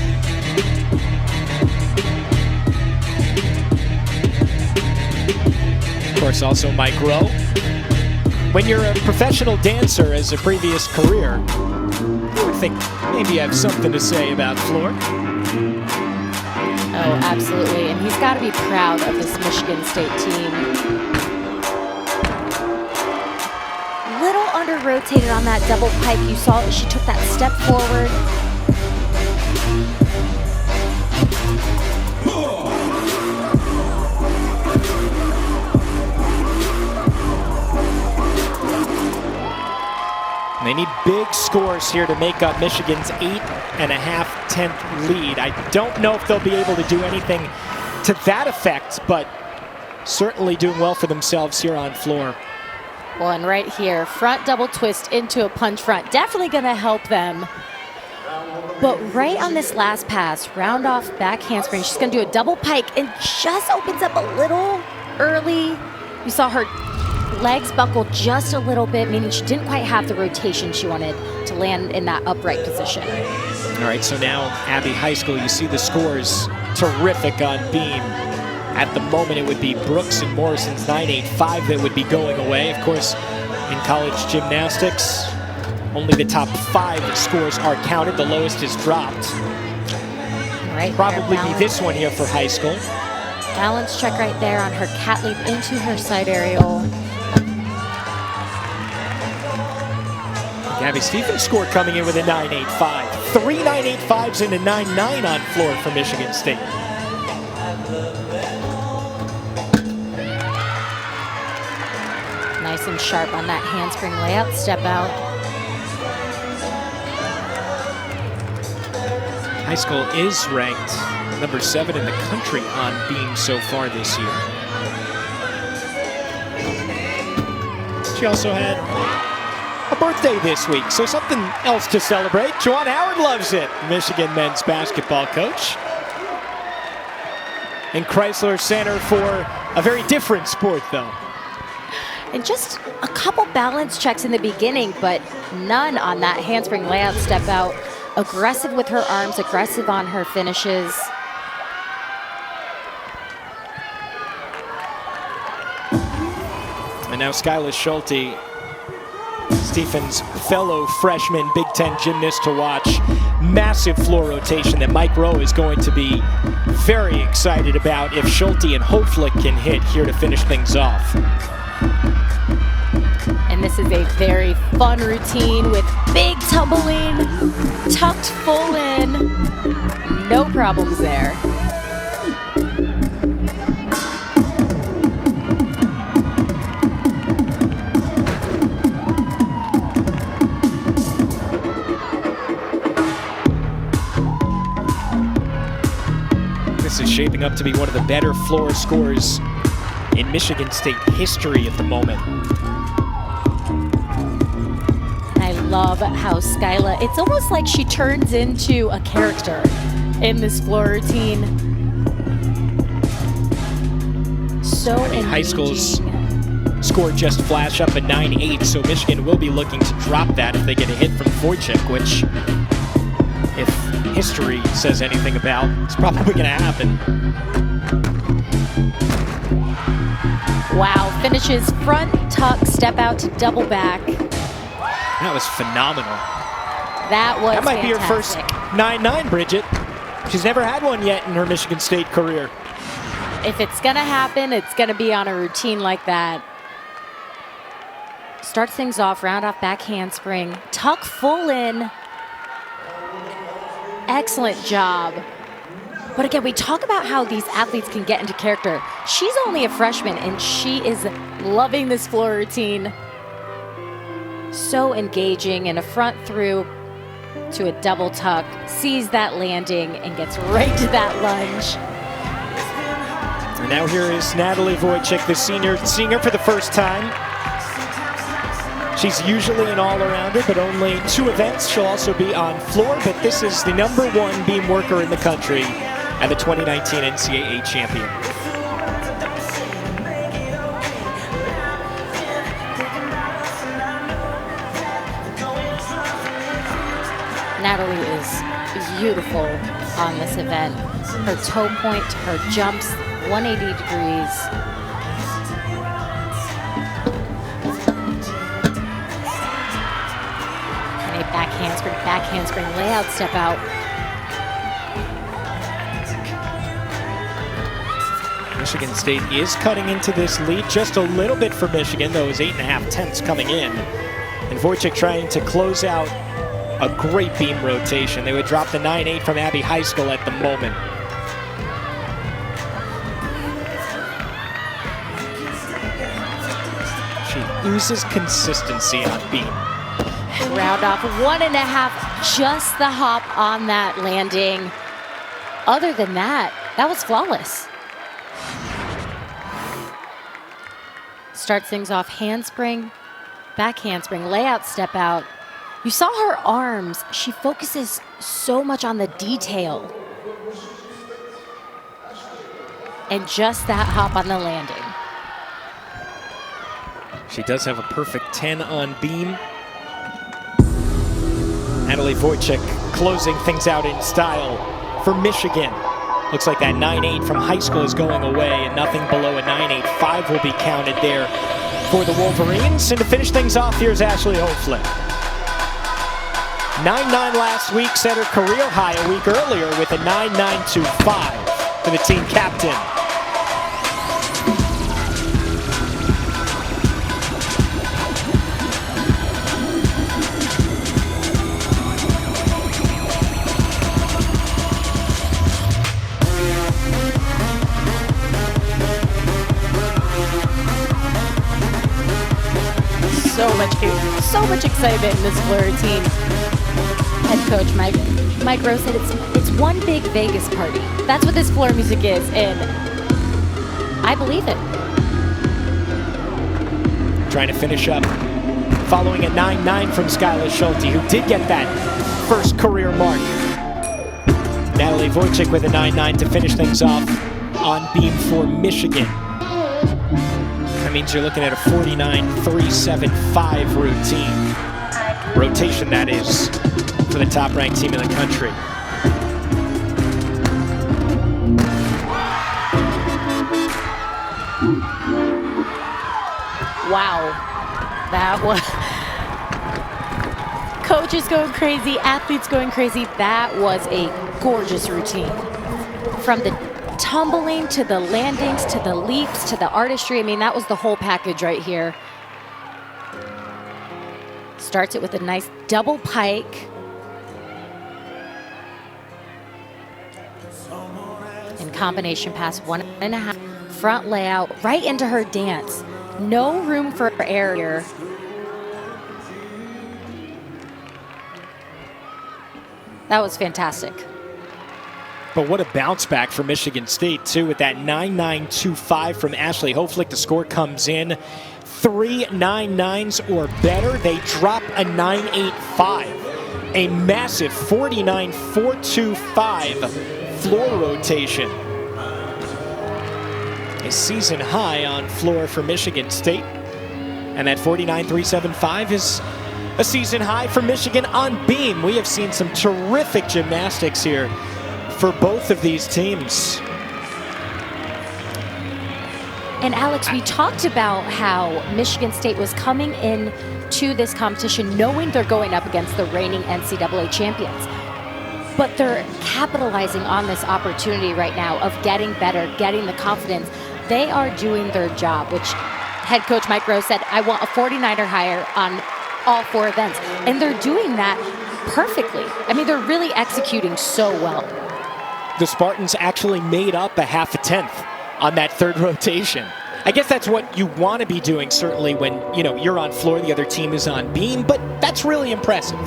Of course, also Mike Rowe. When you're a professional dancer as a previous career, I would think maybe you have something to say about floor. Oh, absolutely. And he's got to be proud of this Michigan State team. under-rotated on that double pike. You saw she took that step forward. They need big scores here to make up Michigan's 8.5-10th lead. I don't know if they'll be able to do anything to that effect, but certainly doing well for themselves here on floor. Well, and right here, front double twist into a punch front. Definitely going to help them. But right on this last pass, round off back handspring, she's going to do a double pike and just opens up a little early. You saw her legs buckle just a little bit, meaning she didn't quite have the rotation she wanted to land in that upright position. All right, so now Abbey High School, you see the scores terrific on beam. At the moment, it would be Brooks and Morrison's 9.85 that would be going away. Of course, in college gymnastics, only the top 5 scores are counted. The lowest is dropped. Right, probably be this one here for high school. Balance check right there on her cat leap into her side aerial. Gabby Stephens' score coming in with a 9.85. 3 9.85s and a 9.9 on floor for Michigan State. Nice and sharp on that handspring layout, step out. High school is ranked number 7 in the country on beam so far this year. She also had a birthday this week, so something else to celebrate. Juwan Howard loves it, Michigan men's basketball coach. In Chrysler Center for a very different sport, though. And just a couple balance checks in the beginning, but none on that handspring layout step out. Aggressive with her arms, aggressive on her finishes. And now Skylar Schulte, Stephens' fellow freshman Big Ten gymnast to watch. Massive floor rotation that Mike Rowe is going to be very excited about if Schulte and Hoflick can hit here to finish things off. And this is a very fun routine with big tumbling, tucked full in, no problems there. This is shaping up to be one of the better floor scores in Michigan State history at the moment. I love how Skyla, it's almost like she turns into a character in this floor routine. So engaging. High school's score just flashed up at 9.8, so Michigan will be looking to drop that if they get a hit from Wojcik, which, if history says anything about, it's probably going to happen. Wow, finishes front tuck, step out to double back. That was phenomenal. That was That might be her first fantastic. 9.9, Bridget. She's never had one yet in her Michigan State career. If it's gonna happen, it's gonna be on a routine like that. Starts things off, round off back handspring, tuck full in. Excellent job. But again, we talk about how these athletes can get into character. She's only a freshman and she is loving this floor routine. So engaging, and a front through to a double tuck, sees that landing and gets right to that lunge. And now here is Natalie Wojcik, the senior, seeing her for the first time. She's usually an all-arounder, but only 2 events. She'll also be on floor, but this is the #1 beam worker in the country and the 2019 NCAA champion. Natalie is beautiful on this event. Her toe point, her jumps, 180 degrees. And a back handspring layout step out. Michigan State is cutting into this lead just a little bit for Michigan, though it was 8.5 tenths coming in. And Wojcik trying to close out a great beam rotation. They would drop the 9-8 from Abbey High School at the moment. She oozes consistency on beam. Round off 1.5, just the hop on that landing. Other than that, that was flawless. Starts things off handspring, back handspring, layout, step out. You saw her arms. She focuses so much on the detail. And just that hop on the landing. She does have a perfect 10 on beam. Natalie Wojcik closing things out in style for Michigan. Looks like that 9-8 from high school is going away, and nothing below a 9-8. 5 will be counted there for the Wolverines. And to finish things off, here's Ashley Hoflick. 9-9 last week, set her career high a week earlier with a 9-9-2-5 for the team captain. So much excitement in this Florida team. Head coach Mike Rose said it's one big Vegas party. That's what this floor music is, and I believe it. Trying to finish up, following a 9-9 from Skylar Schulte, who did get that first career mark. Natalie Wojcik with a 9-9 to finish things off on beam for Michigan. That means you're looking at a 49-3-7-5 routine. Rotation, that is, for the top-ranked team in the country. Wow. That was... Coaches going crazy, athletes going crazy. That was a gorgeous routine. From the tumbling to the landings to the leaps to the artistry. I mean, that was the whole package right here. Starts it with a nice double pike. And combination pass, 1.5. Front layout, right into her dance. No room for error here. That was fantastic. But what a bounce back for Michigan State, too, with that 9-9-2-5 from Ashley Hoflick. The score comes in 3 9-9s or better. They drop a 9-8-5. A massive 49-4-2-5 floor rotation. A season high on floor for Michigan State. And that 49-3-7-5 is a season high for Michigan on beam. We have seen some terrific gymnastics here for both of these teams. And Alex, we talked about how Michigan State was coming in to this competition knowing they're going up against the reigning NCAA champions. But they're capitalizing on this opportunity right now of getting better, getting the confidence. They are doing their job, which head coach Mike Rose said, I want a 49er higher on all 4 events. And they're doing that perfectly. I mean, they're really executing so well. The Spartans actually made up a 1/2 tenth on that third rotation. I guess that's what you want to be doing, certainly when, you're on floor, the other team is on beam, but that's really impressive.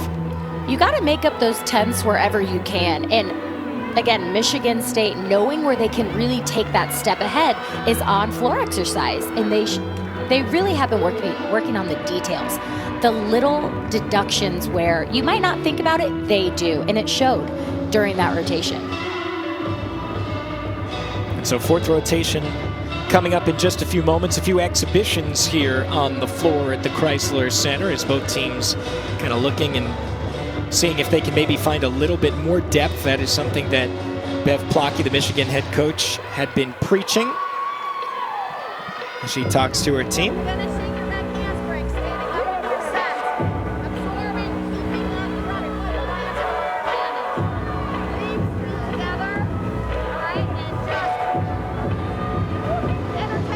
You got to make up those tenths wherever you can. And again, Michigan State, knowing where they can really take that step ahead, is on floor exercise. And they really have been working on the details. The little deductions where you might not think about it, they do. And it showed during that rotation. And so 4th rotation coming up in just a few moments. A few exhibitions here on the floor at the Chrysler Center as both teams kind of looking and seeing if they can maybe find a little bit more depth. That is something that Bev Plotke, the Michigan head coach, had been preaching as she talks to her team.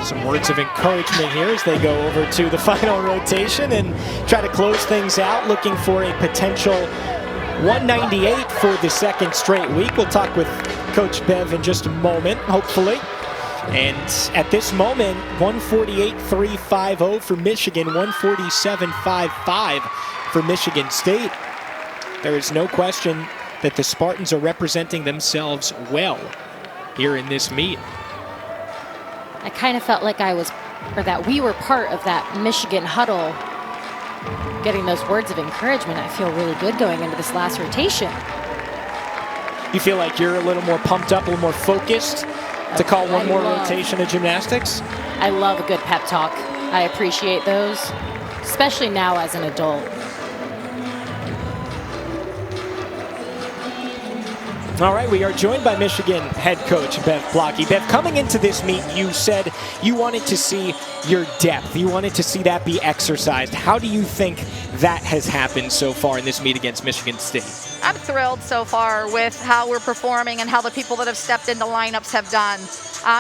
Some Words of encouragement here as they go over to the final rotation and try to close things out, looking for a potential 198 for the second straight week. We'll talk with Coach Bev in just a moment, hopefully. And at this moment, 148.350 for Michigan, 147.55 for Michigan State. There is no question that the Spartans are representing themselves well here in this meet. I kind of felt like that we were part of that Michigan huddle, getting those words of encouragement. I feel really good going into this last rotation. You feel like you're a little more pumped up, a little more focused to call one more rotation of gymnastics? I love a good pep talk. I appreciate those, especially now as an adult. All right, we are joined by Michigan head coach Bev Blocky. Bev, coming into this meet, you said you wanted to see your depth. You wanted to see that be exercised. How do you think that has happened so far in this meet against Michigan State? I'm thrilled so far with how we're performing and how the people that have stepped into lineups have done.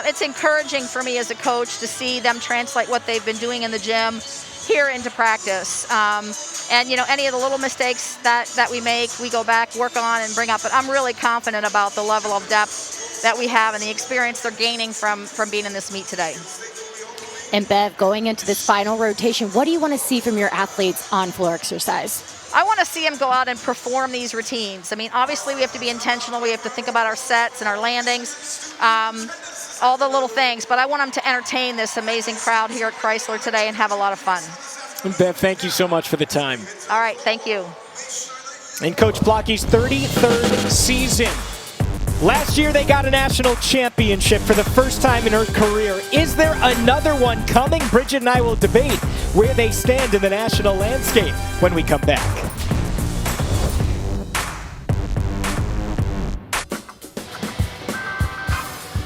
It's encouraging for me as a coach to see them translate what they've been doing in the gym here into practice. And, you know, any of the little mistakes that we make, we go back, work on, and bring up. But I'm really confident about the level of depth that we have and the experience they're gaining from being in this meet today. And Bev, going into this final rotation, what do you want to see from your athletes on floor exercise? I want to see them go out and perform these routines. I mean, obviously we have to be intentional. We have to think about our sets and our landings, all the little things. But I want them to entertain this amazing crowd here at Chrysler today and have a lot of fun. Bev, thank you so much for the time. All right, thank you. In Coach Blocky's 33rd season. Last year they got a national championship for the first time in her career. Is there another one coming? Bridget and I will debate where they stand in the national landscape when we come back.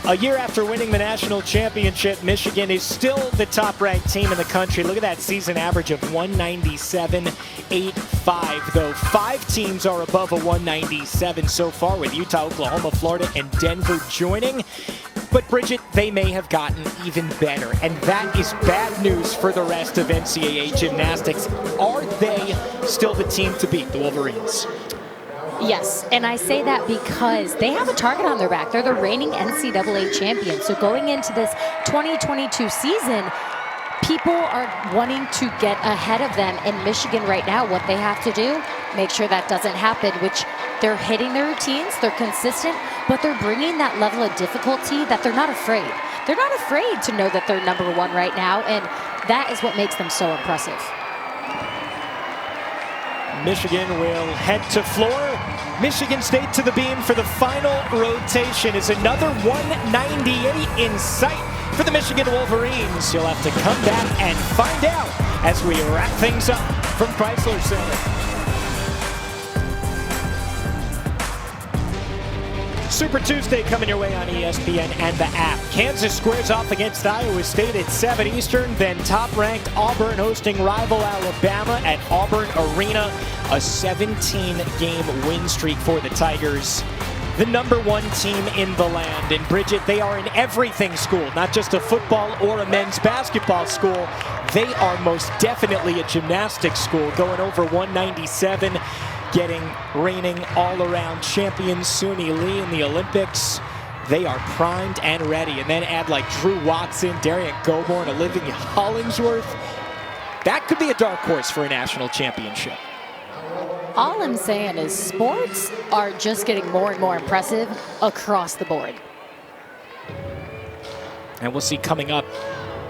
A year after winning the national championship, Michigan is still the top-ranked team in the country. Look at that season average of 197.85, though 5 teams are above a 197 so far, with Utah, Oklahoma, Florida, and Denver joining. But Bridget, they may have gotten even better, and that is bad news for the rest of NCAA gymnastics. Are they still the team to beat, the Wolverines? Yes, and I say that because they have a target on their back. They're the reigning NCAA champions. So going into this 2022 season, people are wanting to get ahead of them. In Michigan right now, what they have to do, make sure that doesn't happen, which they're hitting their routines, they're consistent, but they're bringing that level of difficulty that they're not afraid. They're not afraid to know that they're number one right now, and that is what makes them so impressive. Michigan will head to floor. Michigan State to the beam for the final rotation. Is another 198 in sight for the Michigan Wolverines? You'll have to come back and find out as we wrap things up from Chrysler Center. Super Tuesday coming your way on ESPN and the app. Kansas squares off against Iowa State at 7 Eastern. Then top-ranked Auburn hosting rival Alabama at Auburn Arena. A 17-game win streak for the Tigers. The #1 team in the land. And Bridget, they are an everything school, not just a football or a men's basketball school. They are most definitely a gymnastics school, going over 197. Getting reigning all-around champion Suni Lee in the Olympics. They are primed and ready. And then add like Drew Watson, Darian Goborn, Olivia Hollingsworth. That could be a dark horse for a national championship. All I'm saying is sports are just getting more and more impressive across the board. And we'll see coming up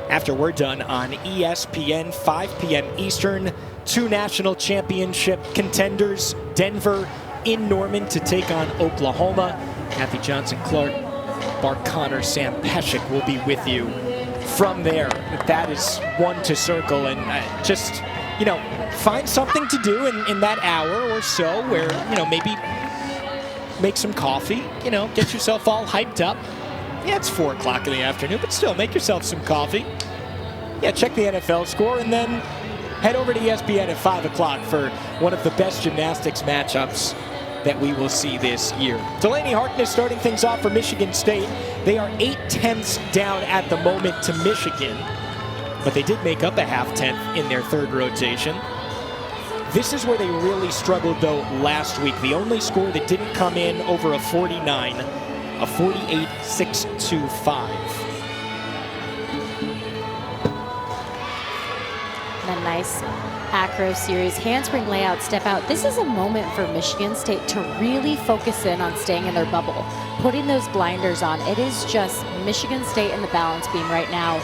after we're done on ESPN, 5 p.m. Eastern. 2 national championship contenders, Denver in Norman to take on Oklahoma. Kathy Johnson-Clark, Bart Connor, Sam Pescick will be with you from there. That is one to circle, and just, you know, find something to do in that hour or so where, you know, maybe make some coffee, you know, get yourself all hyped up. Yeah, it's 4 o'clock in the afternoon, but still make yourself some coffee. Yeah, check the NFL score, and then head over to ESPN at 5 o'clock for one of the best gymnastics matchups that we will see this year. Delaney Harkness starting things off for Michigan State. They are 8/10 down at the moment to Michigan, but they did make up a half-tenth in their third rotation. This is where they really struggled, though, last week. The only score that didn't come in over a 49, a 48-6-5. And a nice acro series, handspring layout, step out. This is a moment for Michigan State to really focus in on staying in their bubble, putting those blinders on. It is just Michigan State in the balance beam right now,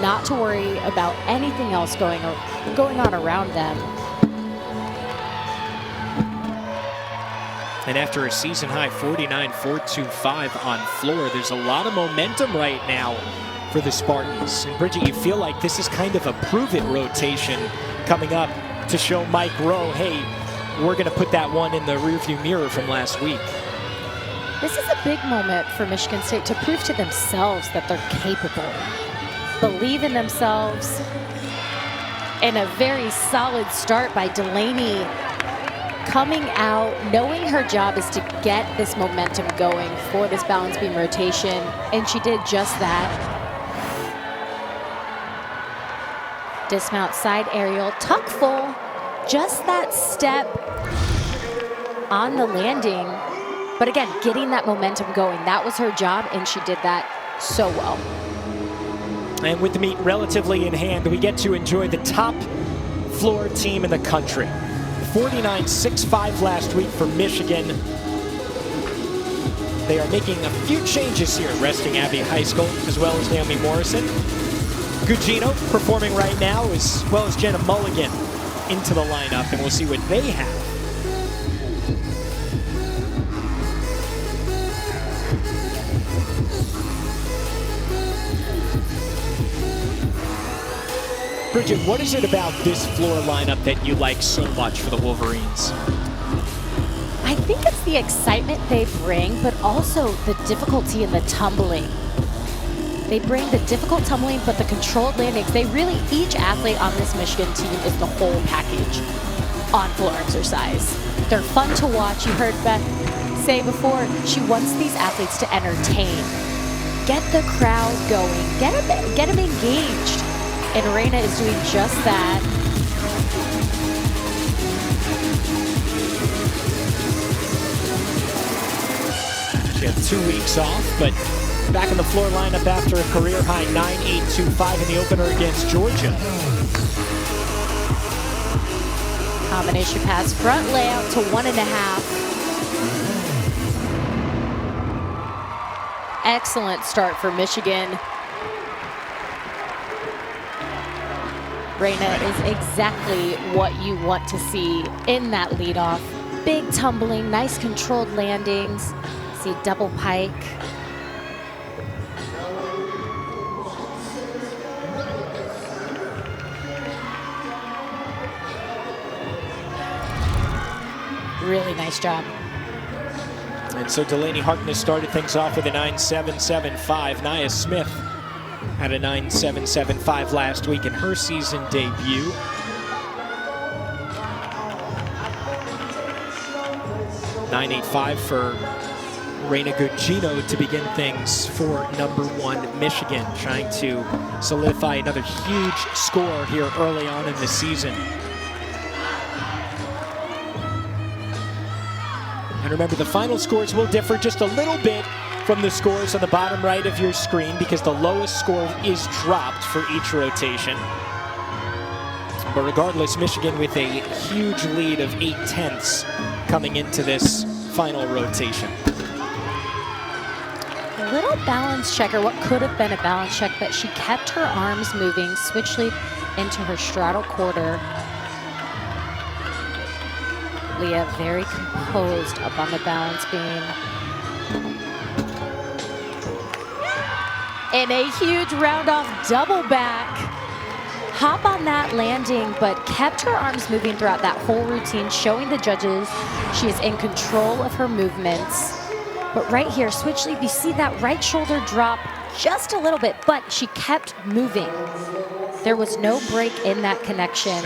not to worry about anything else going on around them. And after a season-high 49-425 on floor, there's a lot of momentum right now for the Spartans. And Bridget, you feel like this is kind of a prove-it rotation coming up to show Mike Rowe, hey, we're going to put that one in the rearview mirror from last week. This is a big moment for Michigan State to prove to themselves that they're capable. Believe in themselves. And a very solid start by Delaney, coming out, knowing her job is to get this momentum going for this balance beam rotation, and she did just that. Dismount side aerial, tuck full, just that step on the landing. But again, getting that momentum going, that was her job, and she did that so well. And with the meet relatively in hand, we get to enjoy the top floor team in the country. 49-6-5 last week for Michigan. They are making a few changes here, resting Abbey High School as well as Naomi Morrison. Gugino performing right now, as well as Jenna Mulligan into the lineup, and we'll see what they have. Bridget, what is it about this floor lineup that you like so much for the Wolverines? I think it's the excitement they bring, but also the difficulty in the tumbling. They bring the difficult tumbling, but the controlled landings. They really, each athlete on this Michigan team is the whole package on floor exercise. They're fun to watch. You heard Beth say before, she wants these athletes to entertain. Get the crowd going, get them engaged. And Reina is doing just that. She had 2 weeks off, but back in the floor lineup after a career-high 9.825 in the opener against Georgia. Combination pass, front layout to 1.5. Excellent start for Michigan. Reina is exactly what you want to see in that leadoff. Big tumbling, nice controlled landings. See double pike. Really nice job. And so Delaney Harkness started things off with a 9.775. Nia Smith had a 9.775 last week in her season debut. .985 for Reina Gugino to begin things for #1 Michigan, trying to solidify another huge score here early on in the season. And remember, the final scores will differ just a little bit from the scores on the bottom right of your screen, because the lowest score is dropped for each rotation. But regardless, Michigan with a huge lead of 8/10 coming into this final rotation. A little balance check, or what could have been a balance check, but she kept her arms moving, switch lead into her straddle quarter. Leah very composed up on the balance beam. And a huge round off double back. Hop on that landing, but kept her arms moving throughout that whole routine, showing the judges she is in control of her movements. But right here, switch lead, you see that right shoulder drop just a little bit, but she kept moving. There was no break in that connection.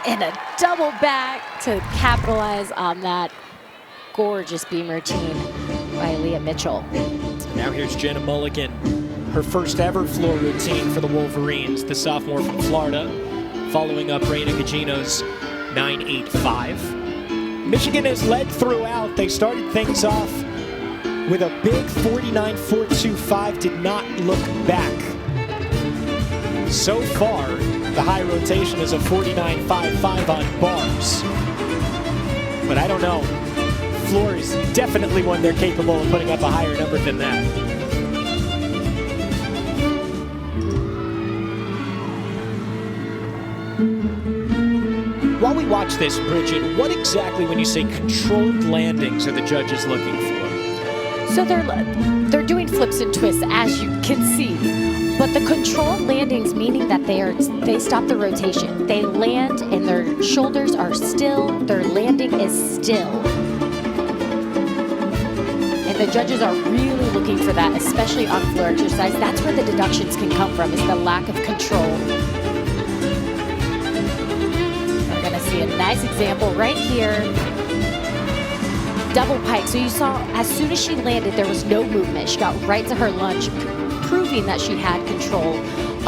And a double back to capitalize on that gorgeous beam routine by Leah Mitchell. Now here's Jenna Mulligan, her first ever floor routine for the Wolverines, the sophomore from Florida, following up Reina Gugino's 9.85. Michigan has led throughout. They started things off with a big 49.425, did not look back. So far, the high rotation is a 49.55 on bars. But I don't know. Floor is definitely one they're capable of putting up a higher number than that. While we watch this, Bridget, what exactly, when you say controlled landings, are the judges looking for? So they're doing flips and twists, as you can see. But the controlled landings, meaning that they stop the rotation. They land and their shoulders are still, their landing is still. And the judges are really looking for that, especially on floor exercise. That's where the deductions can come from, is the lack of control. We're gonna see a nice example right here. Double pike. So you saw as soon as she landed, there was no movement. She got right to her lunge, proving that she had control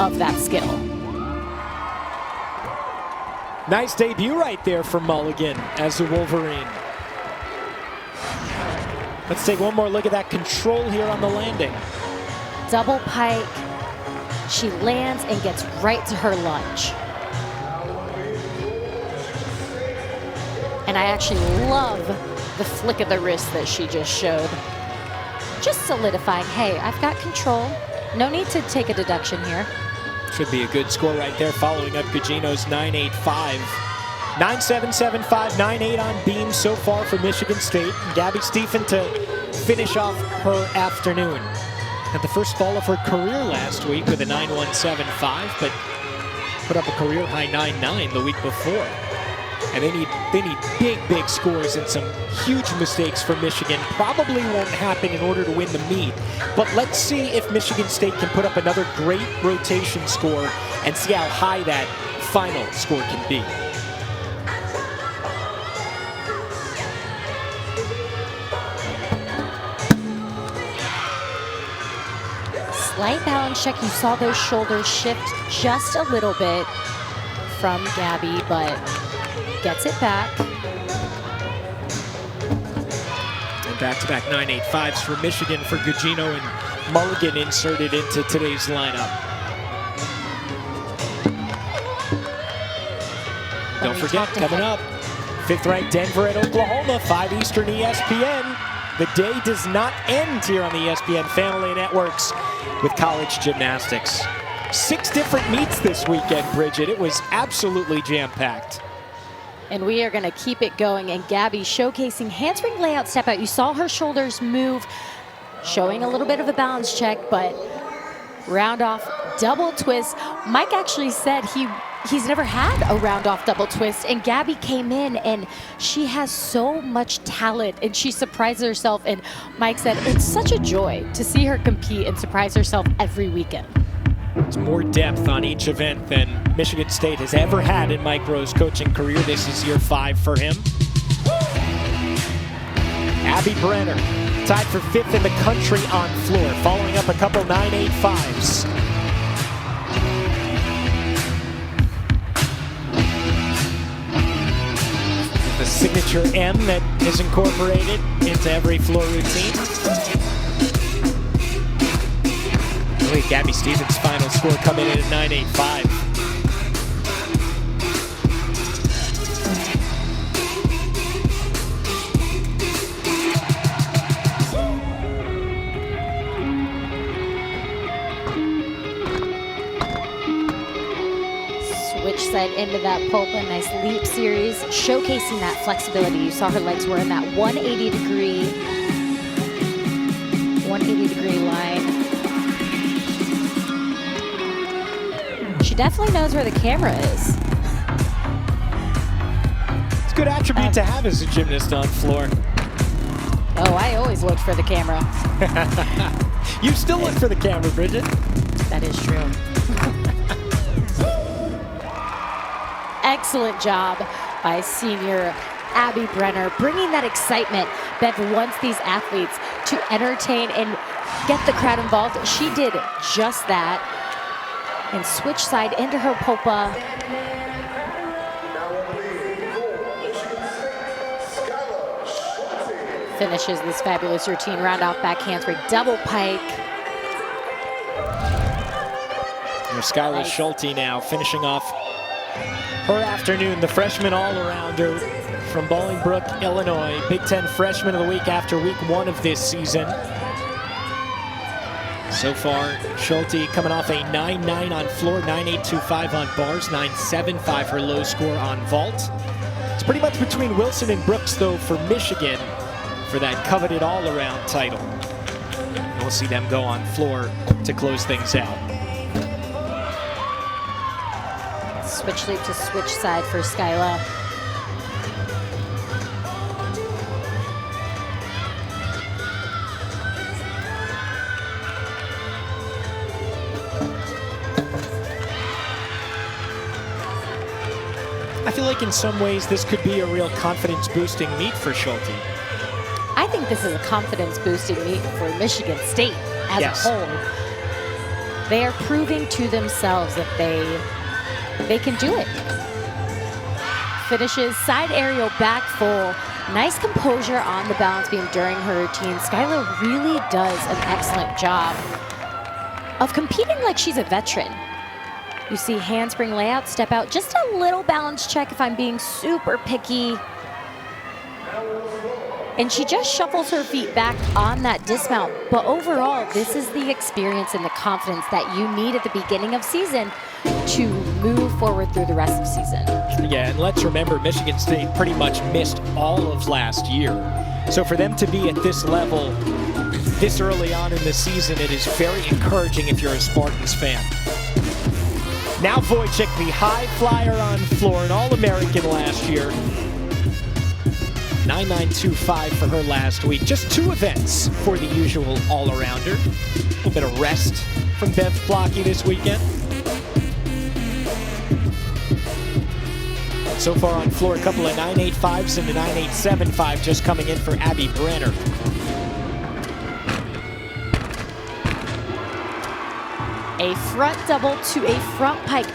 of that skill. Nice debut right there for Mulligan as a Wolverine. Let's take one more look at that control here on the landing. Double pike. She lands and gets right to her lunge. And I actually love the flick of the wrist that she just showed. Just solidifying, hey, I've got control. No need to take a deduction here. Should be a good score right there, following up Gugino's 9.85. 9.775, 9.8 on beam so far for Michigan State. Gabby Stephen to finish off her afternoon. Had the first fall of her career last week with a 9.175, but put up a career high 9.9 the week before. And they need big scores and some huge mistakes for Michigan. Probably won't happen in order to win the meet. But let's see if Michigan State can put up another great rotation score and see how high that final score can be. Slight balance check. You saw those shoulders shift just a little bit from Gabby, but gets it back. And back-to-back 9.85s for Michigan for Gugino and Mulligan inserted into today's lineup. Don't forget, coming up, 5th-ranked Denver at Oklahoma, 5 Eastern ESPN. The day does not end here on the ESPN Family Networks with college gymnastics. 6 different meets this weekend, Bridget. It was absolutely jam-packed. And we are going to keep it going. And Gabby showcasing handspring layout step out. You saw her shoulders move, showing a little bit of a balance check, but round off double twist. Mike actually said he's never had a round off double twist, and Gabby came in and she has so much talent and she surprised herself. And Mike said it's such a joy to see her compete and surprise herself every weekend. It's more depth on each event than Michigan State has ever had in Mike Rowe's coaching career. This is year 5 for him. Abby Brenner, tied for 5th in the country on floor, following up a couple 9.85s. The signature M that is incorporated into every floor routine. Look at Gabby Stevens' final score coming in at 9.85. Switch side into that pulp, a nice leap series, showcasing that flexibility. You saw her legs were in that 180 degree line. She definitely knows where the camera is. It's a good attribute to have as a gymnast on floor. Oh, I always look for the camera. You still look for the camera, Bridget. That is true. excellent job by senior Abby Brenner, bringing that excitement Bev wants these athletes to entertain and get the crowd involved. She did just that and switch side into her popa. Finishes this fabulous routine, round off back handspring, double pike. Skylar Schulte now finishing off her afternoon, the freshman all-arounder from Bolingbrook, Illinois. Big Ten Freshman of the Week after week 1 of this season. So far, Schulte coming off a 9.9 on floor, 9.825 on bars, 9.75 her low score on vault. It's pretty much between Wilson and Brooks, though, for Michigan for that coveted all-around title. We'll see them go on floor to close things out. Switch leap to switch side for Skyla. I feel like in some ways this could be a real confidence-boosting meet for Schulte. I think this is a confidence-boosting meet for Michigan State as a whole. They are proving to themselves that they can do it. Finishes side aerial back full. Nice composure on the balance beam during her routine. Skylar really does an excellent job of competing like she's a veteran. You see handspring layout, step out, just a little balance check if I'm being super picky. And she just shuffles her feet back on that dismount. But overall, this is the experience and the confidence that you need at the beginning of season to move forward through the rest of season. Yeah, and let's remember, Michigan State pretty much missed all of last year. So for them to be at this level this early on in the season, it is very encouraging if you're a Spartans fan. Now Wojcik, the high flyer on floor, an All-American last year. 9.925 for her last week. Just 2 events for the usual all-arounder. A little bit of rest from Bev Blocky this weekend. So far on floor, a couple of 9.85s and a 9.875 just coming in for Abby Brenner. A front double to a front pike.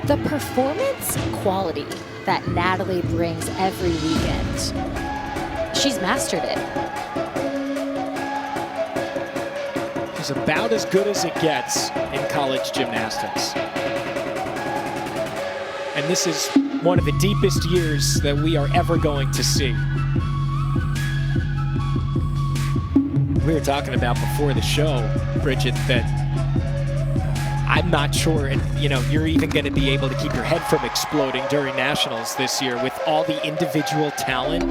The performance quality that Natalie brings every weekend, she's mastered it. She's about as good as it gets in college gymnastics. And this is one of the deepest years that we are ever going to see. We were talking about before the show, Bridget, that I'm not sure, and you're even going to be able to keep your head from exploding during nationals this year with all the individual talent.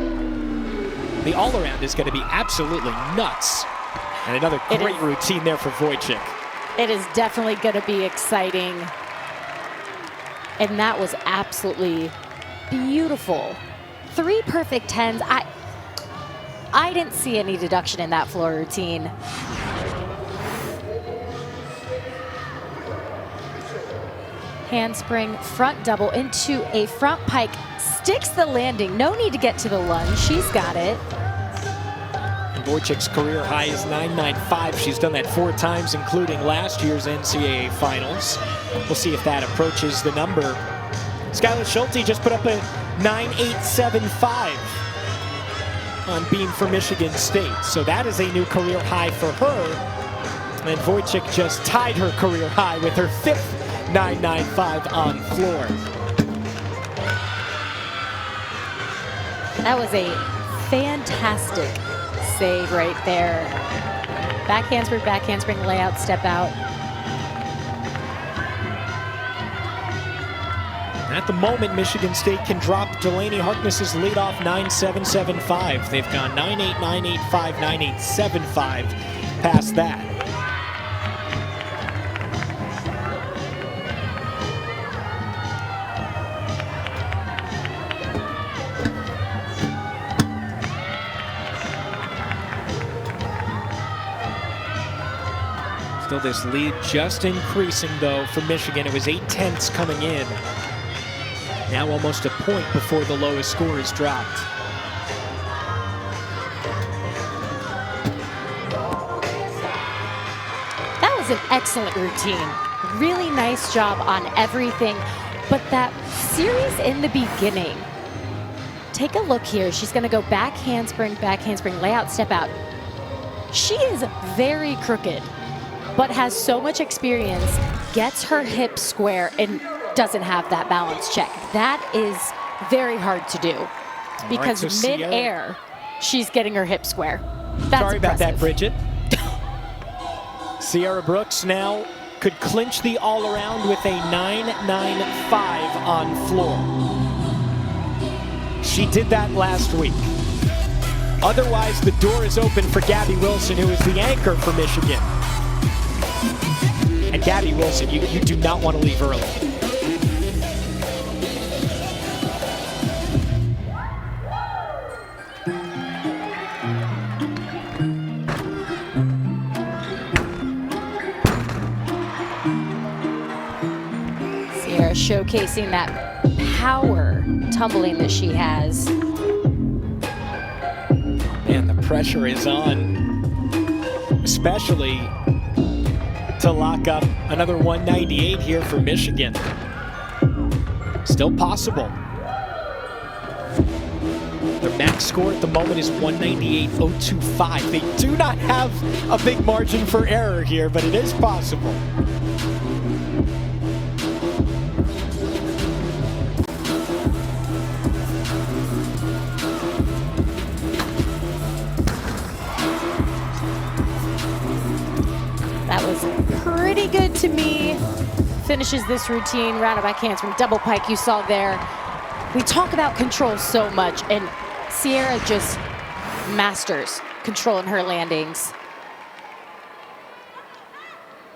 The all-around is going to be absolutely nuts. And another great routine there for Wojcik. It is definitely going to be exciting. And that was absolutely beautiful. 3 perfect 10s. I didn't see any deduction in that floor routine. Handspring, front double into a front pike. Sticks the landing. No need to get to the lunge. She's got it. Wojcik's career high is 9.95. She's done that 4 times, including last year's NCAA finals. We'll see if that approaches the number. Skylar Schulte just put up a 9.875 on beam for Michigan State. So that is a new career high for her. And Wojcik just tied her career high with her 5th 9.95 on floor. That was a fantastic save right there. Back handspring layout, step out. At the moment, Michigan State can drop Delaney Harkness's leadoff 9.775. They've gone 9.8, 9.85, 9.875 past that. Still this lead just increasing, though, for Michigan. It was 8 tenths coming in. Now almost a point before the lowest score is dropped. That was an excellent routine. Really nice job on everything. But that series in the beginning, take a look here. She's going to go back handspring, lay out, step out. She is very crooked, but has so much experience, gets her hips square, and doesn't have that balance check. That is very hard to do because so mid-air, she's getting her hips square. That's Sorry about that, impressive. Bridget. Sierra Brooks now could clinch the all-around with a 9.95 on floor. She did that last week. Otherwise, the door is open for Gabby Wilson, who is the anchor for Michigan. And Gabby Wilson, you do not want to leave early. Sierra showcasing that power tumbling that she has. And the pressure is on, especially to lock up another 198 here for Michigan. Still possible. Their max score at the moment is 198.025. They do not have a big margin for error here, but it is possible. That was pretty good to me. Finishes this routine, round back handspring, double pike you saw there. We talk about control so much, and Sierra just masters control in her landings.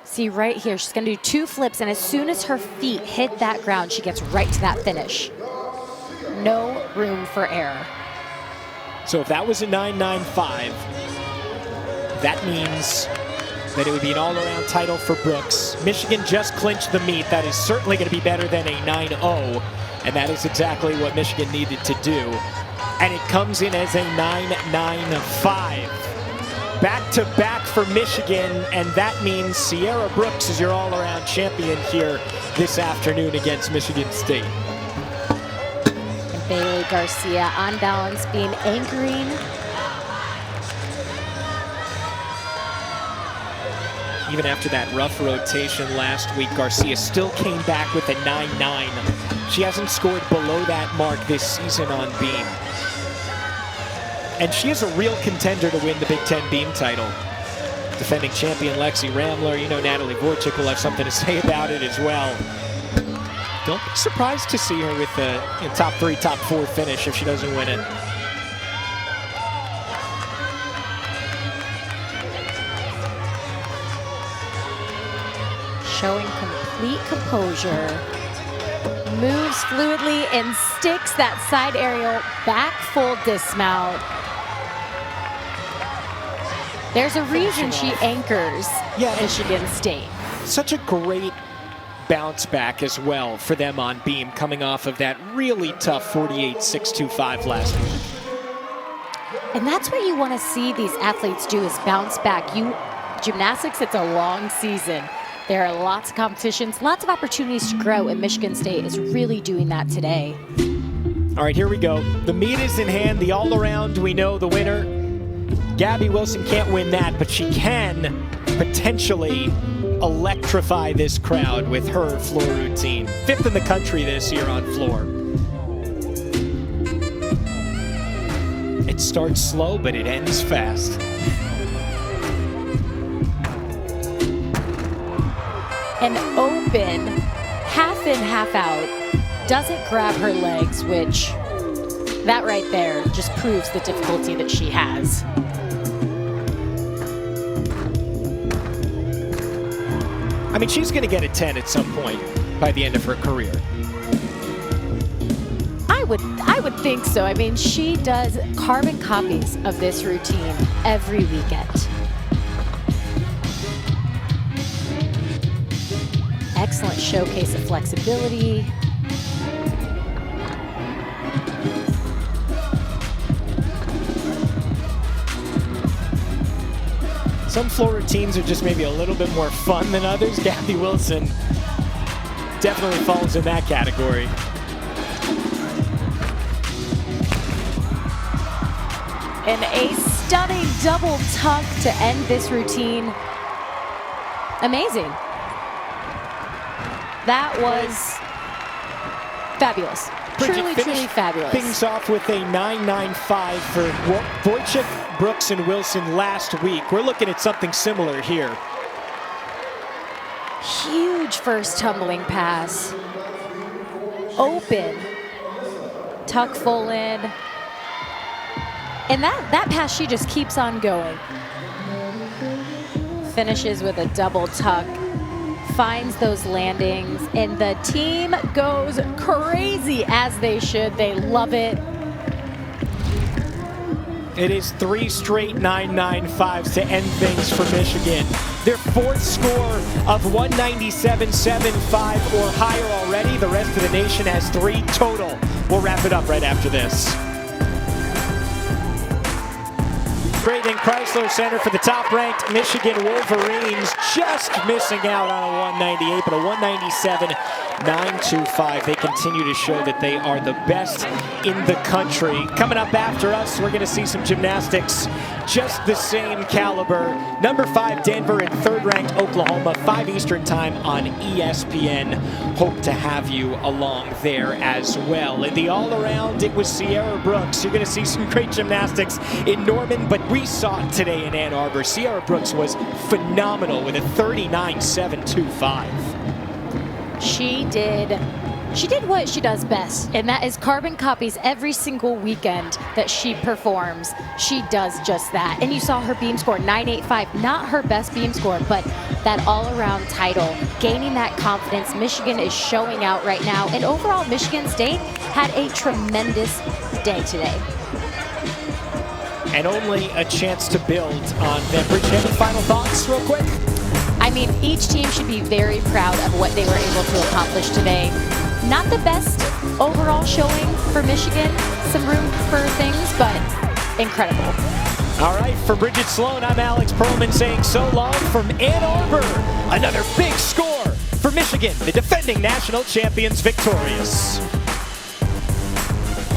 See right here, she's gonna do 2 flips, and as soon as her feet hit that ground, she gets right to that finish. No room for error. So if that was a 9.95, that means that it would be an all-around title for Brooks. Michigan just clinched the meet. That is certainly going to be better than a 9.0, and that is exactly what Michigan needed to do. And it comes in as a 9.95. Back-to-back for Michigan, and that means Sierra Brooks is your all-around champion here this afternoon against Michigan State. And Bailey Garcia on balance, being anchoring. Even after that rough rotation last week, Garcia still came back with a 9.9. She hasn't scored below that mark this season on beam. And she is a real contender to win the Big Ten beam title. Defending champion Lexi Ramler, you know Natalie Wojcik will have something to say about it as well. Don't be surprised to see her with a top 3, top 4 finish if she doesn't win it. Showing complete composure, moves fluidly and sticks that side aerial back full dismount. There's a reason she anchors Michigan State. Such a great bounce back as well for them on beam, coming off of that really tough 48.625 last week. And that's what you want to see these athletes do, is bounce back. Gymnastics, it's a long season. There are lots of competitions, lots of opportunities to grow, and Michigan State is really doing that today. All right, here we go. The meet is in hand, the all-around, we know the winner. Gabby Wilson can't win that, but she can potentially electrify this crowd with her floor routine. 5th in the country this year on floor. It starts slow, but it ends fast. An open, half in, half out, doesn't grab her legs, which that right there just proves the difficulty that she has. I mean, she's going to get a 10 at some point by the end of her career. I would think so. I mean, she does carbon copies of this routine every weekend. Excellent showcase of flexibility. Some floor routines are just maybe a little bit more fun than others. Gabby Wilson definitely falls in that category. And a stunning double tuck to end this routine. Amazing. That was fabulous. Truly fabulous. Things off with a 9.95 for Wojcik, Brooks, and Wilson last week. We're looking at something similar here. Huge first tumbling pass. Open. Tuck full in. And that pass, she just keeps on going. Finishes with a double tuck. Finds those landings, and the team goes crazy, as they should. They love it. It is 3 straight 9.95s to end things for Michigan. Their 4th score of 197.75 or higher already. The rest of the nation has 3 total. We'll wrap it up right after this. Braden Chrysler Center for the top-ranked Michigan Wolverines, just missing out on a 198, but a 197.925. They continue to show that they are the best in the country. Coming up after us, we're going to see some gymnastics just the same caliber. Number 5, Denver, and 3rd-ranked Oklahoma, 5 Eastern time on ESPN. Hope to have you along there as well. In the all-around, it was Sierra Brooks. You're going to see some great gymnastics in Norman, but we saw it today in Ann Arbor. Sierra Brooks was phenomenal with a 39.725. She did what she does best, and that is carbon copies every single weekend that she performs. She does just that. And you saw her beam score, 9.85, not her best beam score, but that all-around title, gaining that confidence. Michigan is showing out right now, and overall, Michigan State had a tremendous day today. And only a chance to build on them. Bridget, any final thoughts real quick? I mean, each team should be very proud of what they were able to accomplish today. Not the best overall showing for Michigan. Some room for things, but incredible. All right, for Bridget Sloan, I'm Alex Perlman saying so long from Ann Arbor. Another big score for Michigan, the defending national champions, victorious.